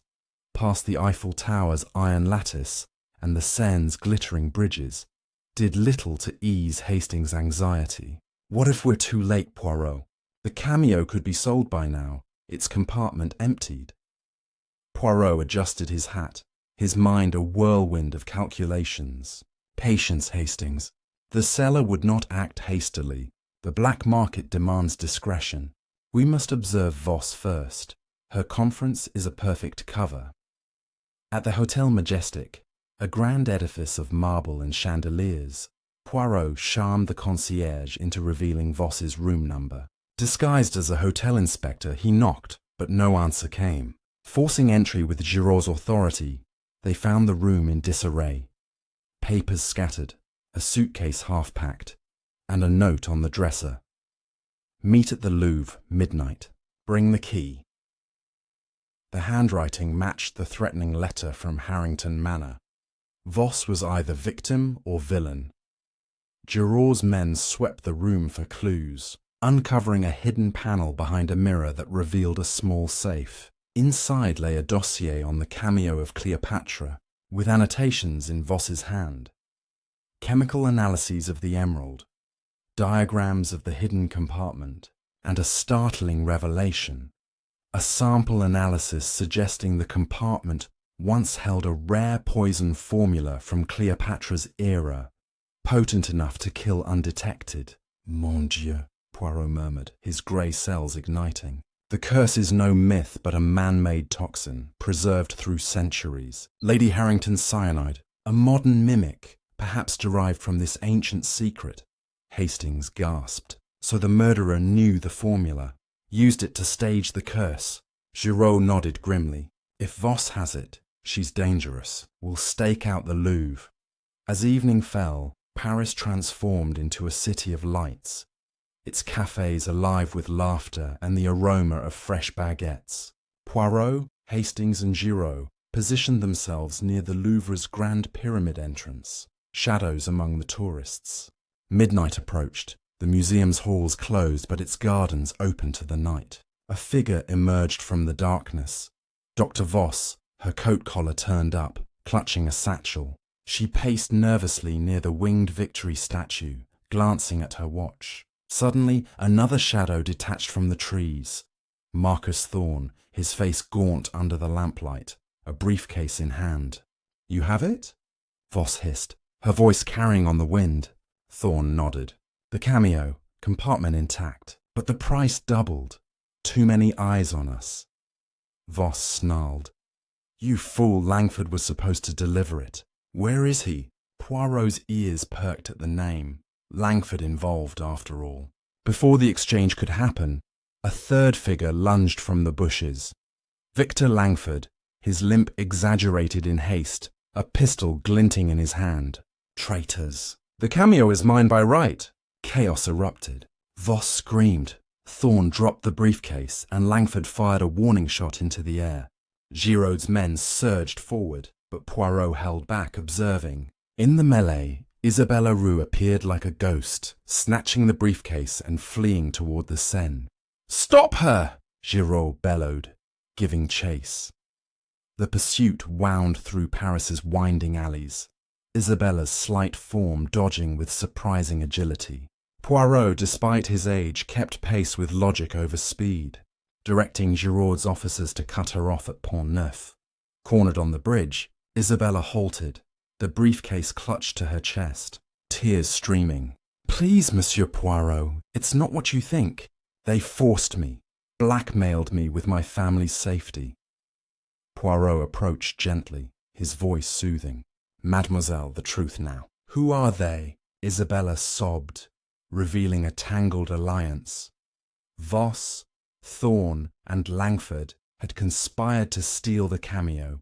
past the Eiffel Tower's iron lattice and the Seine's glittering bridges, did little to ease Hastings' anxiety. "What if we're too late, Poirot? The Cameo could be sold by now, its compartment emptied." Poirot adjusted his hat, his mind a whirlwind of calculations. "Patience, Hastings. The seller would not act hastily. The black market demands discretion. We must observe Voss first. Her conference is a perfect cover." At the Hotel Majestic, a grand edifice of marble and chandeliers, Poirot charmed the concierge into revealing Voss's room number. Disguised as a hotel inspector, he knocked, but no answer came. Forcing entry with Giraud's authority, they found the room in disarray. Papers scattered, a suitcase half-packed, and a note on the dresser. "Meet at the Louvre, midnight. Bring the key." The handwriting matched the threatening letter from Harrington Manor. Voss was either victim or villain. Giraud's men swept the room for clues, uncovering a hidden panel behind a mirror that revealed a small safe. Inside lay a dossier on the Cameo of Cleopatra, with annotations in Voss's hand. Chemical analyses of the emerald, diagrams of the hidden compartment, and a startling revelation. A sample analysis suggesting the compartment once held a rare poison formula from Cleopatra's era, potent enough to kill undetected. "Mon Dieu," Poirot murmured, his grey cells igniting. "The curse is no myth but a man-made toxin, preserved through centuries. Lady Harrington's cyanide, a modern mimic, perhaps derived from this ancient secret." Hastings gasped. So the murderer knew the formula, used it to stage the curse. Giraud nodded grimly. "If Voss has it, she's dangerous. We'll stake out the Louvre." As evening fell, Paris transformed into a city of lights, its cafes alive with laughter and the aroma of fresh baguettes. Poirot, Hastings and Giraud positioned themselves near the Louvre's Grand Pyramid entrance, shadows among the tourists. Midnight approached. The museum's halls closed, but its gardens open to the night. A figure emerged from the darkness. Dr. Voss, her coat collar turned up, clutching a satchel. She paced nervously near the winged Victory statue, glancing at her watch. Suddenly, another shadow detached from the trees. Marcus Thorne, his face gaunt under the lamplight, a briefcase in hand. "You have it?" Voss hissed, her voice carrying on the wind. Thorne nodded. "The Cameo, compartment intact, but the price doubled. Too many eyes on us." Voss snarled. "You fool, Langford was supposed to deliver it. Where is he?" Poirot's ears perked at the name. Langford involved, after all. Before the exchange could happen, a third figure lunged from the bushes. Victor Langford, his limp exaggerated in haste, a pistol glinting in his hand. Traitors. "The Cameo is mine by right." Chaos erupted. Voss screamed. Thorne dropped the briefcase and Langford fired a warning shot into the air. Giraud's men surged forward, but Poirot held back, observing. In the melee, Isabella Roux appeared like a ghost, snatching the briefcase and fleeing toward the Seine. "Stop her!" Giraud bellowed, giving chase. The pursuit wound through Paris's winding alleys, Isabella's slight form dodging with surprising agility. Poirot, despite his age, kept pace with logic over speed, directing Giraud's officers to cut her off at Pont-Neuf. Cornered on the bridge, Isabella halted, the briefcase clutched to her chest, tears streaming. "Please, Monsieur Poirot, it's not what you think. They forced me, blackmailed me with my family's safety." Poirot approached gently, his voice soothing. "Mademoiselle, the truth now." "Who are they?" Isabella sobbed, revealing a tangled alliance. Voss, Thorn, and Langford had conspired to steal the Cameo,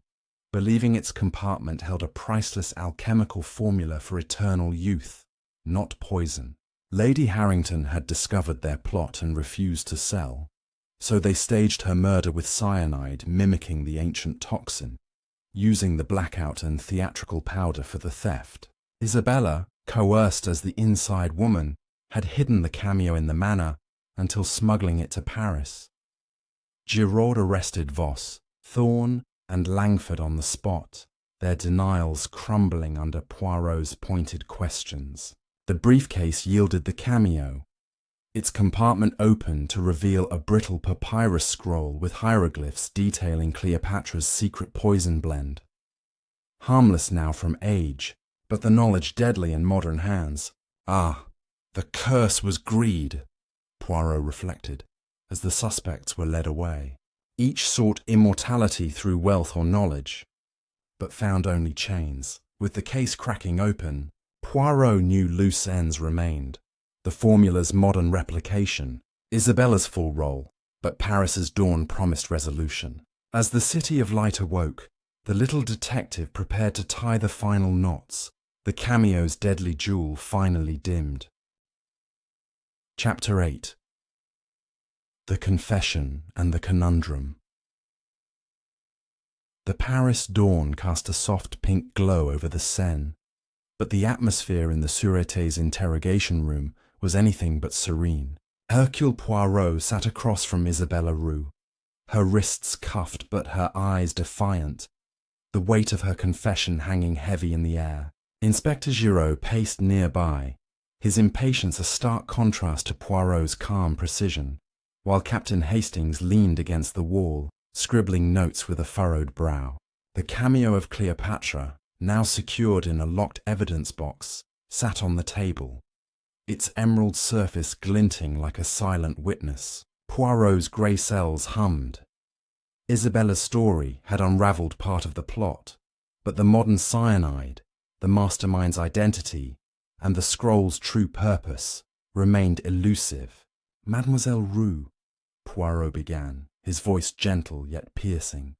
believing its compartment held a priceless alchemical formula for eternal youth, not poison. Lady Harrington had discovered their plot and refused to sell, so they staged her murder with cyanide mimicking the ancient toxin, using the blackout and theatrical powder for the theft. Isabella, coerced as the inside woman, had hidden the Cameo in the manor until smuggling it to Paris. Giraud arrested Voss, Thorn, and Langford on the spot, their denials crumbling under Poirot's pointed questions. The briefcase yielded the Cameo, its compartment opened to reveal a brittle papyrus scroll with hieroglyphs detailing Cleopatra's secret poison blend. Harmless now from age, but the knowledge deadly in modern hands. Ah, the curse was greed, Poirot reflected, as the suspects were led away. Each sought immortality through wealth or knowledge, but found only chains. With the case cracking open, Poirot knew loose ends remained. The formula's modern replication, Isabella's full role, but Paris's dawn promised resolution. As the city of light awoke, the little detective prepared to tie the final knots. The Cameo's deadly jewel finally dimmed. Chapter 8. The Confession and the Conundrum. The Paris dawn cast a soft pink glow over the Seine, but the atmosphere in the Sûreté's interrogation room was anything but serene. Hercule Poirot sat across from Isabella Roux, her wrists cuffed but her eyes defiant, the weight of her confession hanging heavy in the air. Inspector Giraud paced nearby, his impatience a stark contrast to Poirot's calm precision, while Captain Hastings leaned against the wall, scribbling notes with a furrowed brow. The Cameo of Cleopatra, now secured in a locked evidence box, sat on the table, its emerald surface glinting like a silent witness. Poirot's grey cells hummed. Isabella's story had unravelled part of the plot, but the modern cyanide, the mastermind's identity, and the scroll's true purpose remained elusive. "Mademoiselle Roux," Poirot began, his voice gentle yet piercing,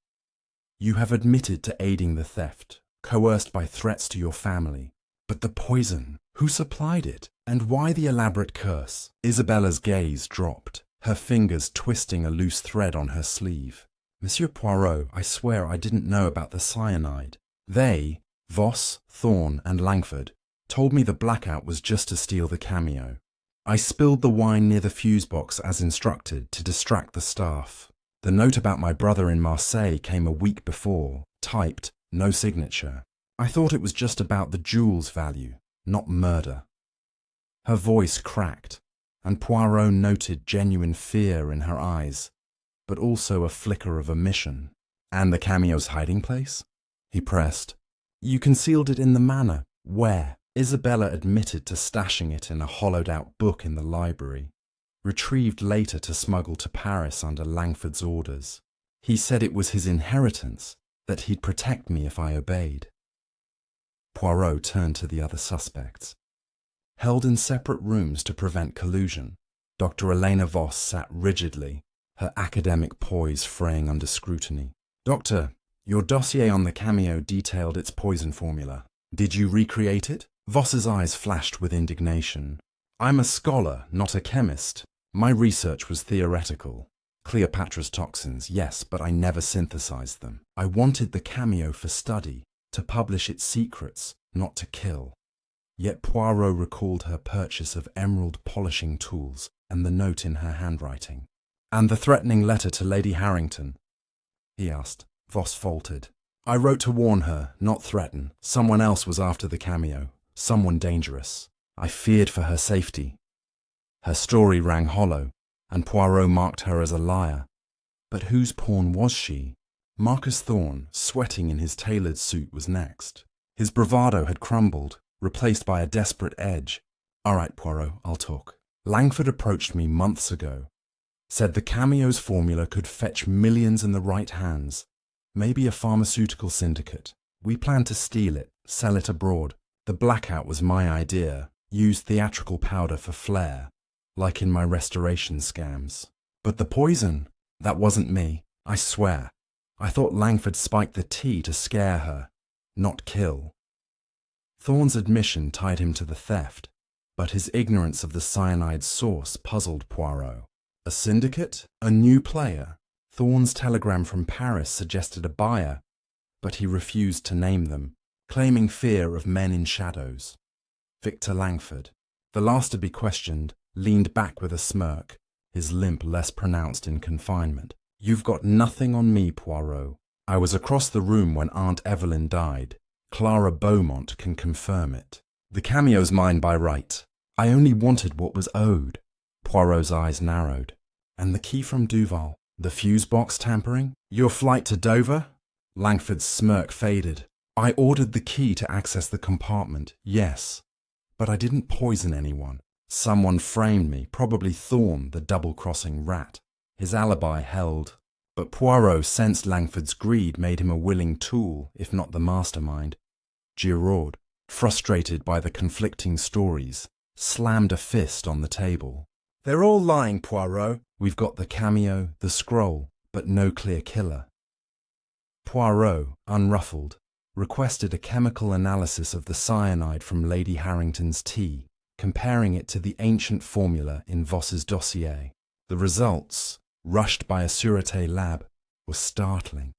"you have admitted to aiding the theft, coerced by threats to your family. But the poison, who supplied it, and why the elaborate curse?" Isabella's gaze dropped, her fingers twisting a loose thread on her sleeve. "Monsieur Poirot, I swear I didn't know about the cyanide. They, Voss, Thorn, and Langford, told me the blackout was just to steal the Cameo. I spilled the wine near the fuse box as instructed to distract the staff. The note about my brother in Marseille came a week before, typed, no signature. I thought it was just about the jewel's value, not murder." Her voice cracked, and Poirot noted genuine fear in her eyes, but also a flicker of omission. "And the Cameo's hiding place?" he pressed. "You concealed it in the manor. Where?" Isabella admitted to stashing it in a hollowed-out book in the library, retrieved later to smuggle to Paris under Langford's orders. "He said it was his inheritance, that he'd protect me if I obeyed." Poirot turned to the other suspects. Held in separate rooms to prevent collusion, Dr. Elena Voss sat rigidly, her academic poise fraying under scrutiny. "Doctor, your dossier on the Cameo detailed its poison formula. Did you recreate it?" Voss's eyes flashed with indignation. "I'm a scholar, not a chemist. My research was theoretical. Cleopatra's toxins, yes, but I never synthesized them. I wanted the Cameo for study, to publish its secrets, not to kill. Yet Poirot recalled her purchase of emerald polishing tools and the note in her handwriting. "And the threatening letter to Lady Harrington?" he asked. Voss faltered. "I wrote to warn her, not threaten. Someone else was after the Cameo, someone dangerous. I feared for her safety." Her story rang hollow, and Poirot marked her as a liar. But whose pawn was she? Marcus Thorne, sweating in his tailored suit, was next. His bravado had crumbled, replaced by a desperate edge. "All right, Poirot, I'll talk. Langford approached me months ago. Said the Cameo's formula could fetch millions in the right hands. Maybe a pharmaceutical syndicate. We planned to steal it, sell it abroad. The blackout was my idea. Use theatrical powder for flair, like in my restoration scams. But the poison, that wasn't me, I swear. I thought Langford spiked the tea to scare her, not kill." Thorne's admission tied him to the theft, but his ignorance of the cyanide's source puzzled Poirot. A syndicate? A new player? Thorne's telegram from Paris suggested a buyer, but he refused to name them, claiming fear of men in shadows. Victor Langford, the last to be questioned, leaned back with a smirk, his limp less pronounced in confinement. "You've got nothing on me, Poirot. I was across the room when Aunt Evelyn died. Clara Beaumont can confirm it. The Cameo's mine by right. I only wanted what was owed." Poirot's eyes narrowed. "And the key from Duval? The fuse box tampering? Your flight to Dover?" Langford's smirk faded. "I ordered the key to access the compartment, yes. But I didn't poison anyone. Someone framed me, probably Thorne, the double-crossing rat. His alibi held. But Poirot sensed Langford's greed made him a willing tool, if not the mastermind. Giraud, frustrated by the conflicting stories, slammed a fist on the table. "They're all lying, Poirot. We've got the Cameo, the scroll, but no clear killer." Poirot, unruffled, requested a chemical analysis of the cyanide from Lady Harrington's tea, comparing it to the ancient formula in Voss's dossier. The results, rushed by a Sûreté lab, were startling.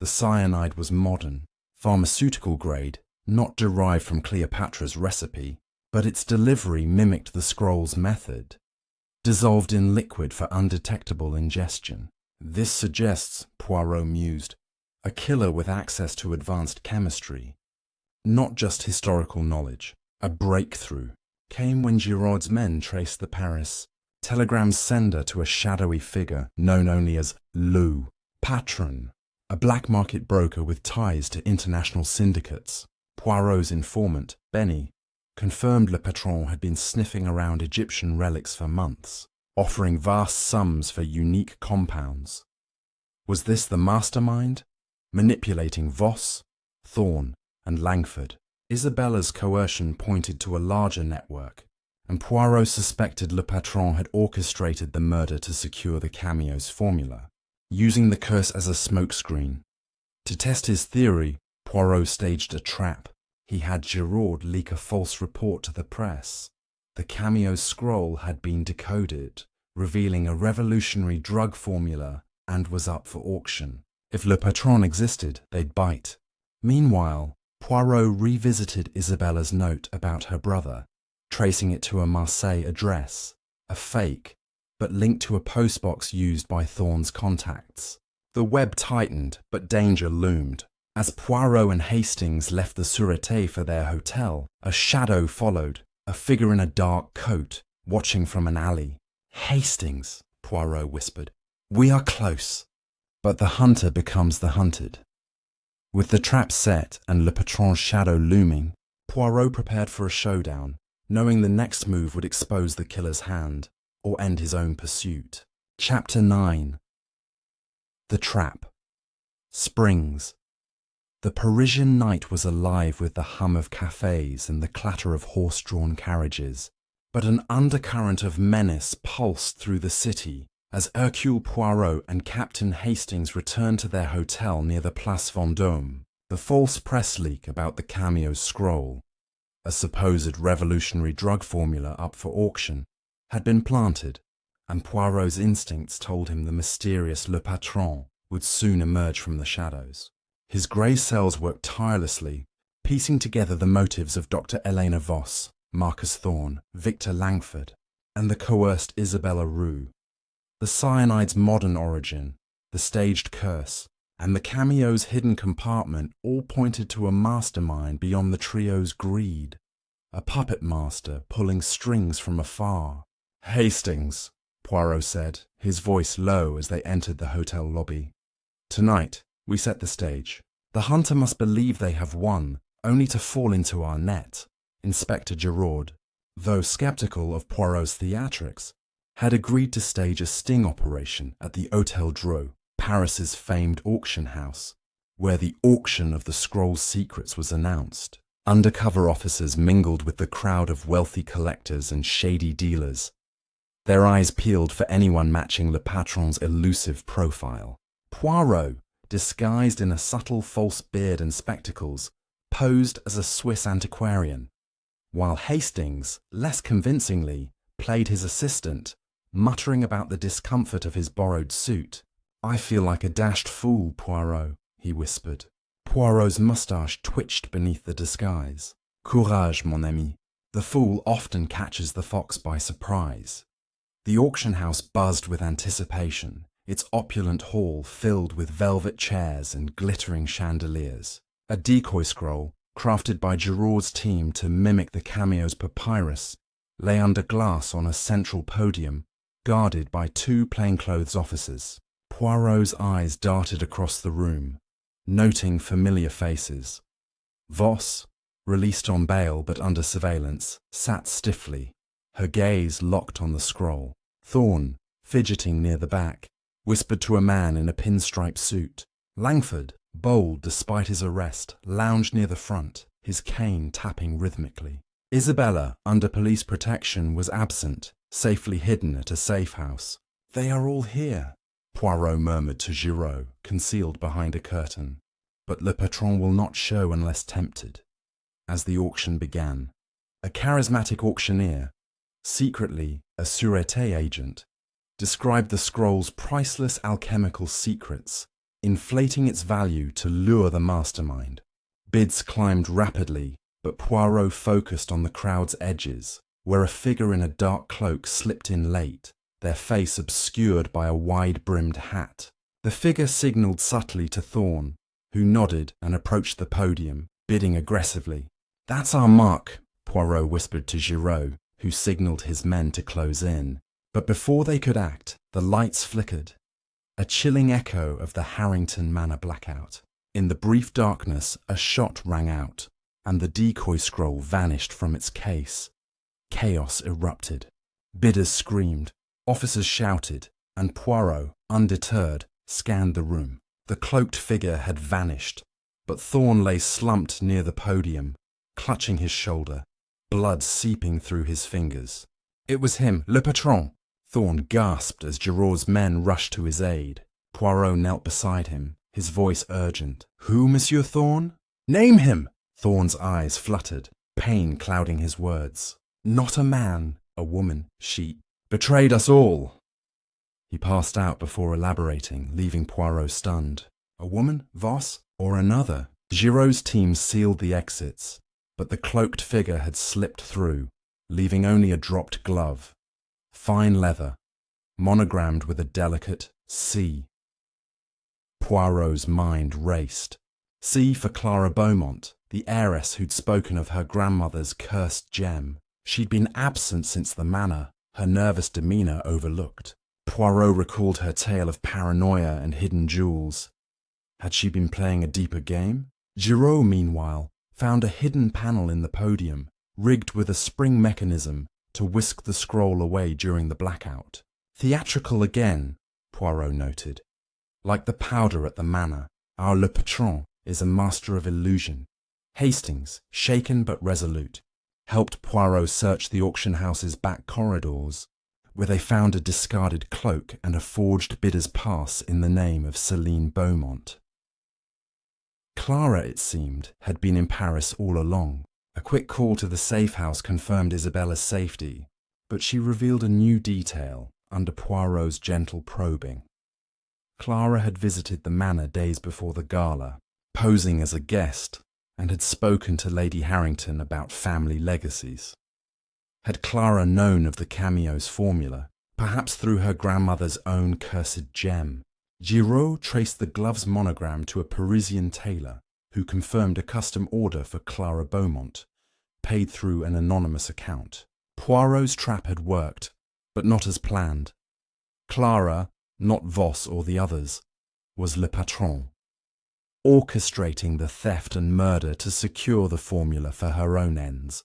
The cyanide was modern, pharmaceutical grade, not derived from Cleopatra's recipe, but its delivery mimicked the scroll's method. Dissolved in liquid for undetectable ingestion. This suggests, Poirot mused, a killer with access to advanced chemistry. Not just historical knowledge, a breakthrough. Came when Giraud's men traced the Paris telegram's sender to a shadowy figure known only as Lou, Patron, a black market broker with ties to international syndicates. Poirot's informant, Benny, confirmed Le Patron had been sniffing around Egyptian relics for months, offering vast sums for unique compounds. Was this the mastermind, manipulating Voss, Thorne, and Langford? Isabella's coercion pointed to a larger network, and Poirot suspected Le Patron had orchestrated the murder to secure the Cameo's formula, using the curse as a smokescreen. To test his theory, Poirot staged a trap. He had Giraud leak a false report to the press. The Cameo's scroll had been decoded, revealing a revolutionary drug formula, and was up for auction. If Le Patron existed, they'd bite. Meanwhile, Poirot revisited Isabella's note about her brother, tracing it to a Marseille address, a fake, but linked to a postbox used by Thorne's contacts. The web tightened, but danger loomed. As Poirot and Hastings left the Sûreté for their hotel, a shadow followed, a figure in a dark coat, watching from an alley. "Hastings," Poirot whispered. "We are close." But the hunter becomes the hunted. With the trap set and Le Patron's shadow looming, Poirot prepared for a showdown, knowing the next move would expose the killer's hand, or end his own pursuit. Chapter 9. The Trap. Springs. The Parisian night was alive with the hum of cafes and the clatter of horse-drawn carriages, but an undercurrent of menace pulsed through the city as Hercule Poirot and Captain Hastings returned to their hotel near the Place Vendôme. The false press leak about the Cameo's scroll, a supposed revolutionary drug formula up for auction, had been planted, and Poirot's instincts told him the mysterious Le Patron would soon emerge from the shadows. His grey cells worked tirelessly, piecing together the motives of Dr. Elena Voss, Marcus Thorne, Victor Langford, and the coerced Isabella Rue. The cyanide's modern origin, the staged curse, and the cameo's hidden compartment all pointed to a mastermind beyond the trio's greed. A puppet master pulling strings from afar. "Hastings," Poirot said, his voice low as they entered the hotel lobby. "Tonight, we set the stage. The hunter must believe they have won, only to fall into our net." Inspector Giraud, though sceptical of Poirot's theatrics, had agreed to stage a sting operation at the Hôtel Drouot, Paris's famed auction house, where the auction of the scroll's secrets was announced. Undercover officers mingled with the crowd of wealthy collectors and shady dealers, their eyes peeled for anyone matching Le Patron's elusive profile. Poirot, disguised in a subtle false beard and spectacles, posed as a Swiss antiquarian, while Hastings, less convincingly, played his assistant, muttering about the discomfort of his borrowed suit. "I feel like a dashed fool, Poirot," he whispered. Poirot's moustache twitched beneath the disguise. "Courage, mon ami. The fool often catches the fox by surprise." The auction house buzzed with anticipation, its opulent hall filled with velvet chairs and glittering chandeliers. A decoy scroll, crafted by Giraud's team to mimic the cameo's papyrus, lay under glass on a central podium, guarded by two plainclothes officers. Poirot's eyes darted across the room, noting familiar faces. Voss, released on bail but under surveillance, sat stiffly, her gaze locked on the scroll. Thorne, fidgeting near the back, whispered to a man in a pinstripe suit. Langford, bold despite his arrest, lounged near the front, his cane tapping rhythmically. Isabella, under police protection, was absent, safely hidden at a safe house. "They are all here," Poirot murmured to Giraud, concealed behind a curtain. "But Le Patron will not show unless tempted." As the auction began, a charismatic auctioneer, secretly a sûreté agent, described the scroll's priceless alchemical secrets, inflating its value to lure the mastermind. Bids climbed rapidly, but Poirot focused on the crowd's edges, where a figure in a dark cloak slipped in late, their face obscured by a wide-brimmed hat. The figure signalled subtly to Thorne, who nodded and approached the podium, bidding aggressively. "That's our mark," Poirot whispered to Giraud, who signalled his men to close in. But before they could act, the lights flickered, a chilling echo of the Harrington Manor blackout. In the brief darkness, a shot rang out, and the decoy scroll vanished from its case. Chaos erupted. Bidders screamed, officers shouted, and Poirot, undeterred, scanned the room. The cloaked figure had vanished, but Thorne lay slumped near the podium, clutching his shoulder, blood seeping through his fingers. "It was him, Le Patron!" Thorne gasped as Giraud's men rushed to his aid. Poirot knelt beside him, his voice urgent. "Who, Monsieur Thorne?" "Name him!" Thorne's eyes fluttered, pain clouding his words. "Not a man, a woman. She betrayed us all." He passed out before elaborating, leaving Poirot stunned. A woman, Voss, or another? Giraud's team sealed the exits, but the cloaked figure had slipped through, leaving only a dropped glove. Fine leather, monogrammed with a delicate C. Poirot's mind raced. C for Clara Beaumont, the heiress who'd spoken of her grandmother's cursed gem. She'd been absent since the manor, her nervous demeanour overlooked. Poirot recalled her tale of paranoia and hidden jewels. Had she been playing a deeper game? Giraud, meanwhile, found a hidden panel in the podium, rigged with a spring mechanism to whisk the scroll away during the blackout. Theatrical again, Poirot noted. Like the powder at the manor, our Le Patron is a master of illusion. Hastings, shaken but resolute, helped Poirot search the auction house's back corridors, where they found a discarded cloak and a forged bidder's pass in the name of Céline Beaumont. Clara, it seemed, had been in Paris all along. A quick call to the safe house confirmed Isabella's safety, but she revealed a new detail. under Poirot's gentle probing. Clara had visited the manor days before the gala, posing as a guest, and had spoken to Lady Harrington about family legacies. Had Clara known of the Cameo's formula, perhaps through her grandmother's own cursed gem? Giraud traced the glove's monogram to a Parisian tailor who confirmed a custom order for Clara Beaumont, paid through an anonymous account. Poirot's trap had worked, but not as planned. Clara, not Voss or the others, was le patron, orchestrating the theft and murder to secure the formula for her own ends,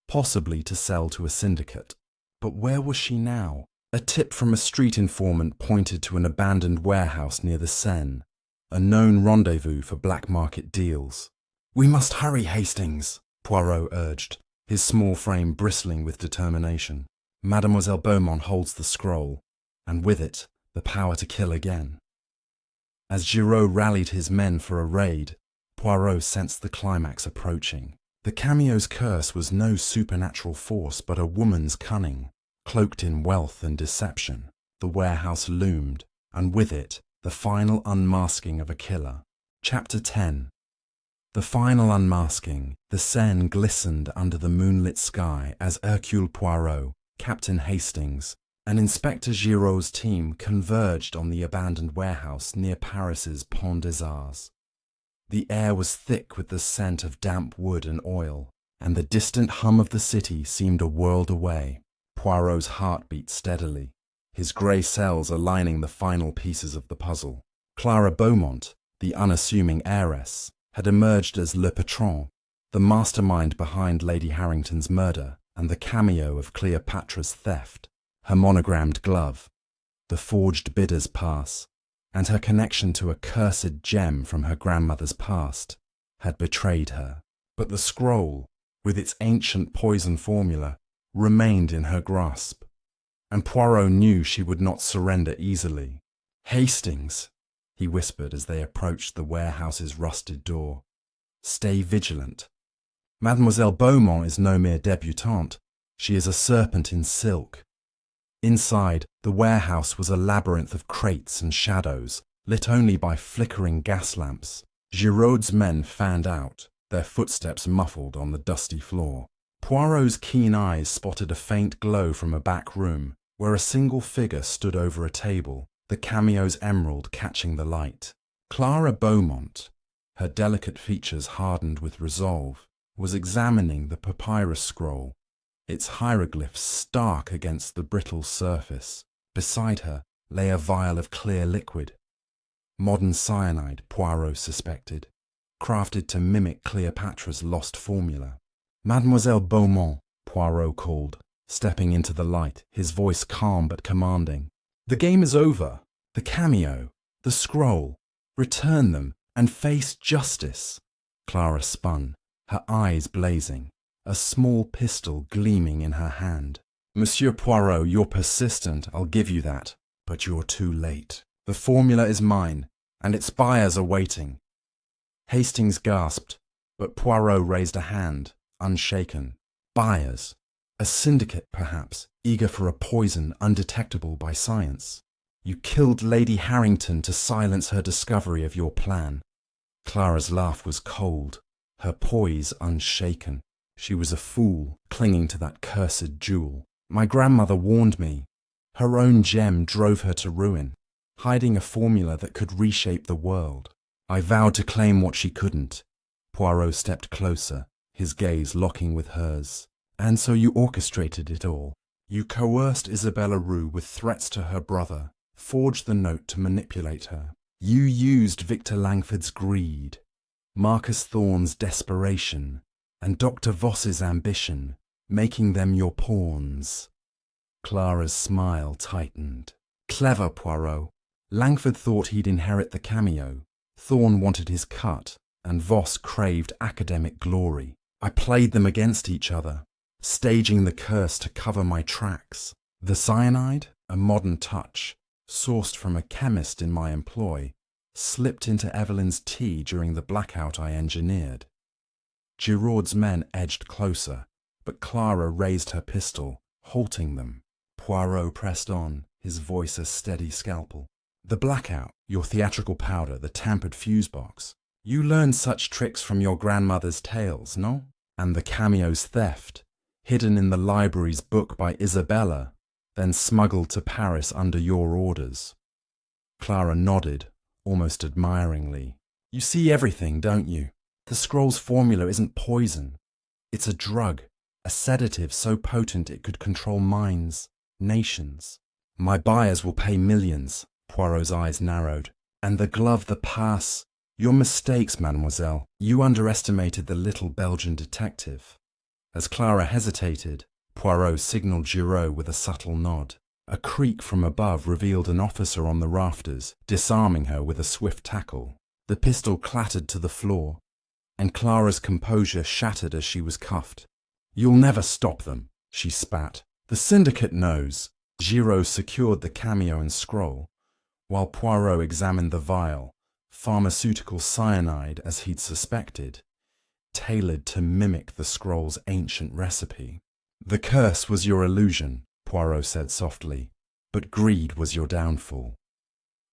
possibly to sell to a syndicate. But where was she now? A tip from a street informant pointed to an abandoned warehouse near the Seine, a known rendezvous for black market deals. "We must hurry, Hastings," Poirot urged, his small frame bristling with determination. Mademoiselle Beaumont holds the scroll, and with it, the power to kill again. As Giraud rallied his men for a raid, Poirot sensed the climax approaching. The Cameo's curse was no supernatural force but a woman's cunning, cloaked in wealth and deception. The warehouse loomed, and with it, the final unmasking of a killer. Chapter 10. The final unmasking. The Seine glistened under the moonlit sky as Hercule Poirot, Captain Hastings, and Inspector Giraud's team converged on the abandoned warehouse near Paris's Pont des Arts. The air was thick with the scent of damp wood and oil, and the distant hum of the city seemed a world away. Poirot's heart beat steadily, his grey cells aligning the final pieces of the puzzle. Clara Beaumont, the unassuming heiress, had emerged as le patron, the mastermind behind Lady Harrington's murder and the Cameo of Cleopatra's theft. Her monogrammed glove, the forged bidder's pass, and her connection to a cursed gem from her grandmother's past had betrayed her. But the scroll, with its ancient poison formula, remained in her grasp, and Poirot knew she would not surrender easily. "Hastings," he whispered as they approached the warehouse's rusted door, "stay vigilant. Mademoiselle Beaumont is no mere debutante. She is a serpent in silk." Inside, the warehouse was a labyrinth of crates and shadows, lit only by flickering gas lamps. Giraud's men fanned out, their footsteps muffled on the dusty floor. Poirot's keen eyes spotted a faint glow from a back room, where a single figure stood over a table, the Cameo's emerald catching the light. Clara Beaumont, her delicate features hardened with resolve, was examining the papyrus scroll, its hieroglyphs stark against the brittle surface. Beside her lay a vial of clear liquid. Modern cyanide, Poirot suspected, crafted to mimic Cleopatra's lost formula. "Mademoiselle Beaumont," Poirot called, stepping into the light, his voice calm but commanding. "The game is over. The Cameo, the scroll. Return them and face justice." Clara spun, her eyes blazing, a small pistol gleaming in her hand. "Monsieur Poirot, you're persistent, I'll give you that. But you're too late. The formula is mine, and its buyers are waiting." Hastings gasped, but Poirot raised a hand, unshaken. Buyers. A syndicate, perhaps, eager for a poison undetectable by science. "You killed Lady Harrington to silence her discovery of your plan." Clara's laugh was cold, her poise unshaken. She was a fool, clinging to that cursed jewel. "My grandmother warned me. Her own gem drove her to ruin, hiding a formula that could reshape the world. I vowed to claim what she couldn't." Poirot stepped closer, his gaze locking with hers. "And so you orchestrated it all. You coerced Isabella Roux with threats to her brother, forged the note to manipulate her. You used Victor Langford's greed, Marcus Thorne's desperation, and Dr. Voss's ambition, making them your pawns." Clara's smile tightened. "Clever, Poirot. Langford thought he'd inherit the Cameo. Thorne wanted his cut, and Voss craved academic glory. I played them against each other, staging the curse to cover my tracks. The cyanide, a modern touch, sourced from a chemist in my employ, slipped into Evelyn's tea during the blackout I engineered." Giraud's men edged closer, but Clara raised her pistol, halting them. Poirot pressed on, his voice a steady scalpel. The blackout, your theatrical powder, the tampered fuse box. You learned such tricks from your grandmother's tales, no? And the Cameo's theft, hidden in the library's book by Isabella, then smuggled to Paris under your orders. Clara nodded, almost admiringly. You see everything, don't you? The scroll's formula isn't poison. It's a drug, a sedative so potent it could control minds, nations. My buyers will pay millions. Poirot's eyes narrowed. And the glove, the pass. Your mistakes, mademoiselle. You underestimated the little Belgian detective. As Clara hesitated, Poirot signalled Giraud with a subtle nod. A creak from above revealed an officer on the rafters, disarming her with a swift tackle. The pistol clattered to the floor, and Clara's composure shattered as she was cuffed. You'll never stop them, she spat. The syndicate knows. Giraud secured the cameo and scroll, while Poirot examined the vial, pharmaceutical cyanide as he'd suspected, tailored to mimic the scroll's ancient recipe. The curse was your illusion, Poirot said softly, but greed was your downfall.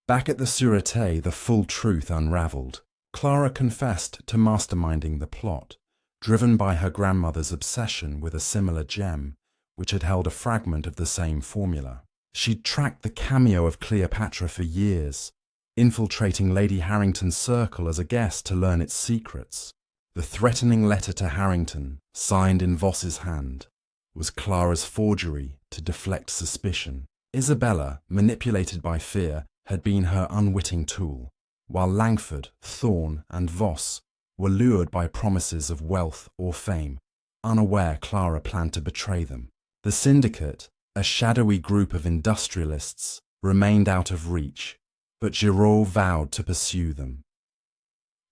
Back at the Sûreté, the full truth unravelled. Clara confessed to masterminding the plot, driven by her grandmother's obsession with a similar gem, which had held a fragment of the same formula. She'd tracked the cameo of Cleopatra for years, infiltrating Lady Harrington's circle as a guest to learn its secrets. The threatening letter to Harrington, signed in Voss's hand, was Clara's forgery to deflect suspicion. Isabella, manipulated by fear, had been her unwitting tool, while Langford, Thorne, and Voss were lured by promises of wealth or fame, unaware Clara planned to betray them. The syndicate, a shadowy group of industrialists, remained out of reach, but Giraud vowed to pursue them.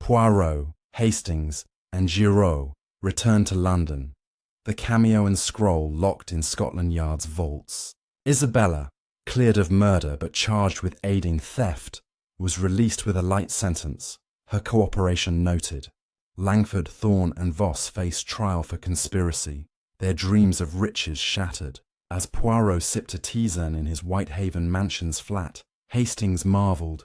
Poirot, Hastings, and Giraud returned to London, the cameo and scroll locked in Scotland Yard's vaults. Isabella, cleared of murder but charged with aiding theft, was released with a light sentence, her cooperation noted. Langford, Thorne, and Voss faced trial for conspiracy, their dreams of riches shattered. As Poirot sipped a tisane in his Whitehaven mansion's flat, Hastings marvelled.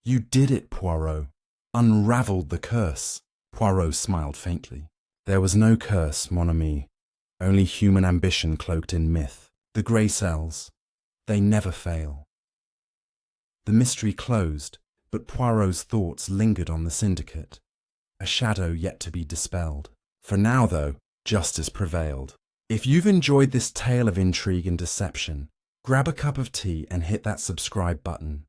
You did it, Poirot. Unravelled the curse. Poirot smiled faintly. There was no curse, mon ami. Only human ambition cloaked in myth. The grey cells. They never fail. The mystery closed, but Poirot's thoughts lingered on the syndicate, a shadow yet to be dispelled. For now, though, justice prevailed. If you've enjoyed this tale of intrigue and deception, grab a cup of tea and hit that subscribe button.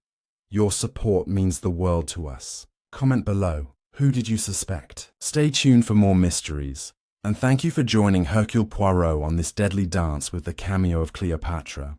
Your support means the world to us. Comment below, who did you suspect? Stay tuned for more mysteries, and thank you for joining Hercule Poirot on this deadly dance with the cameo of Cleopatra.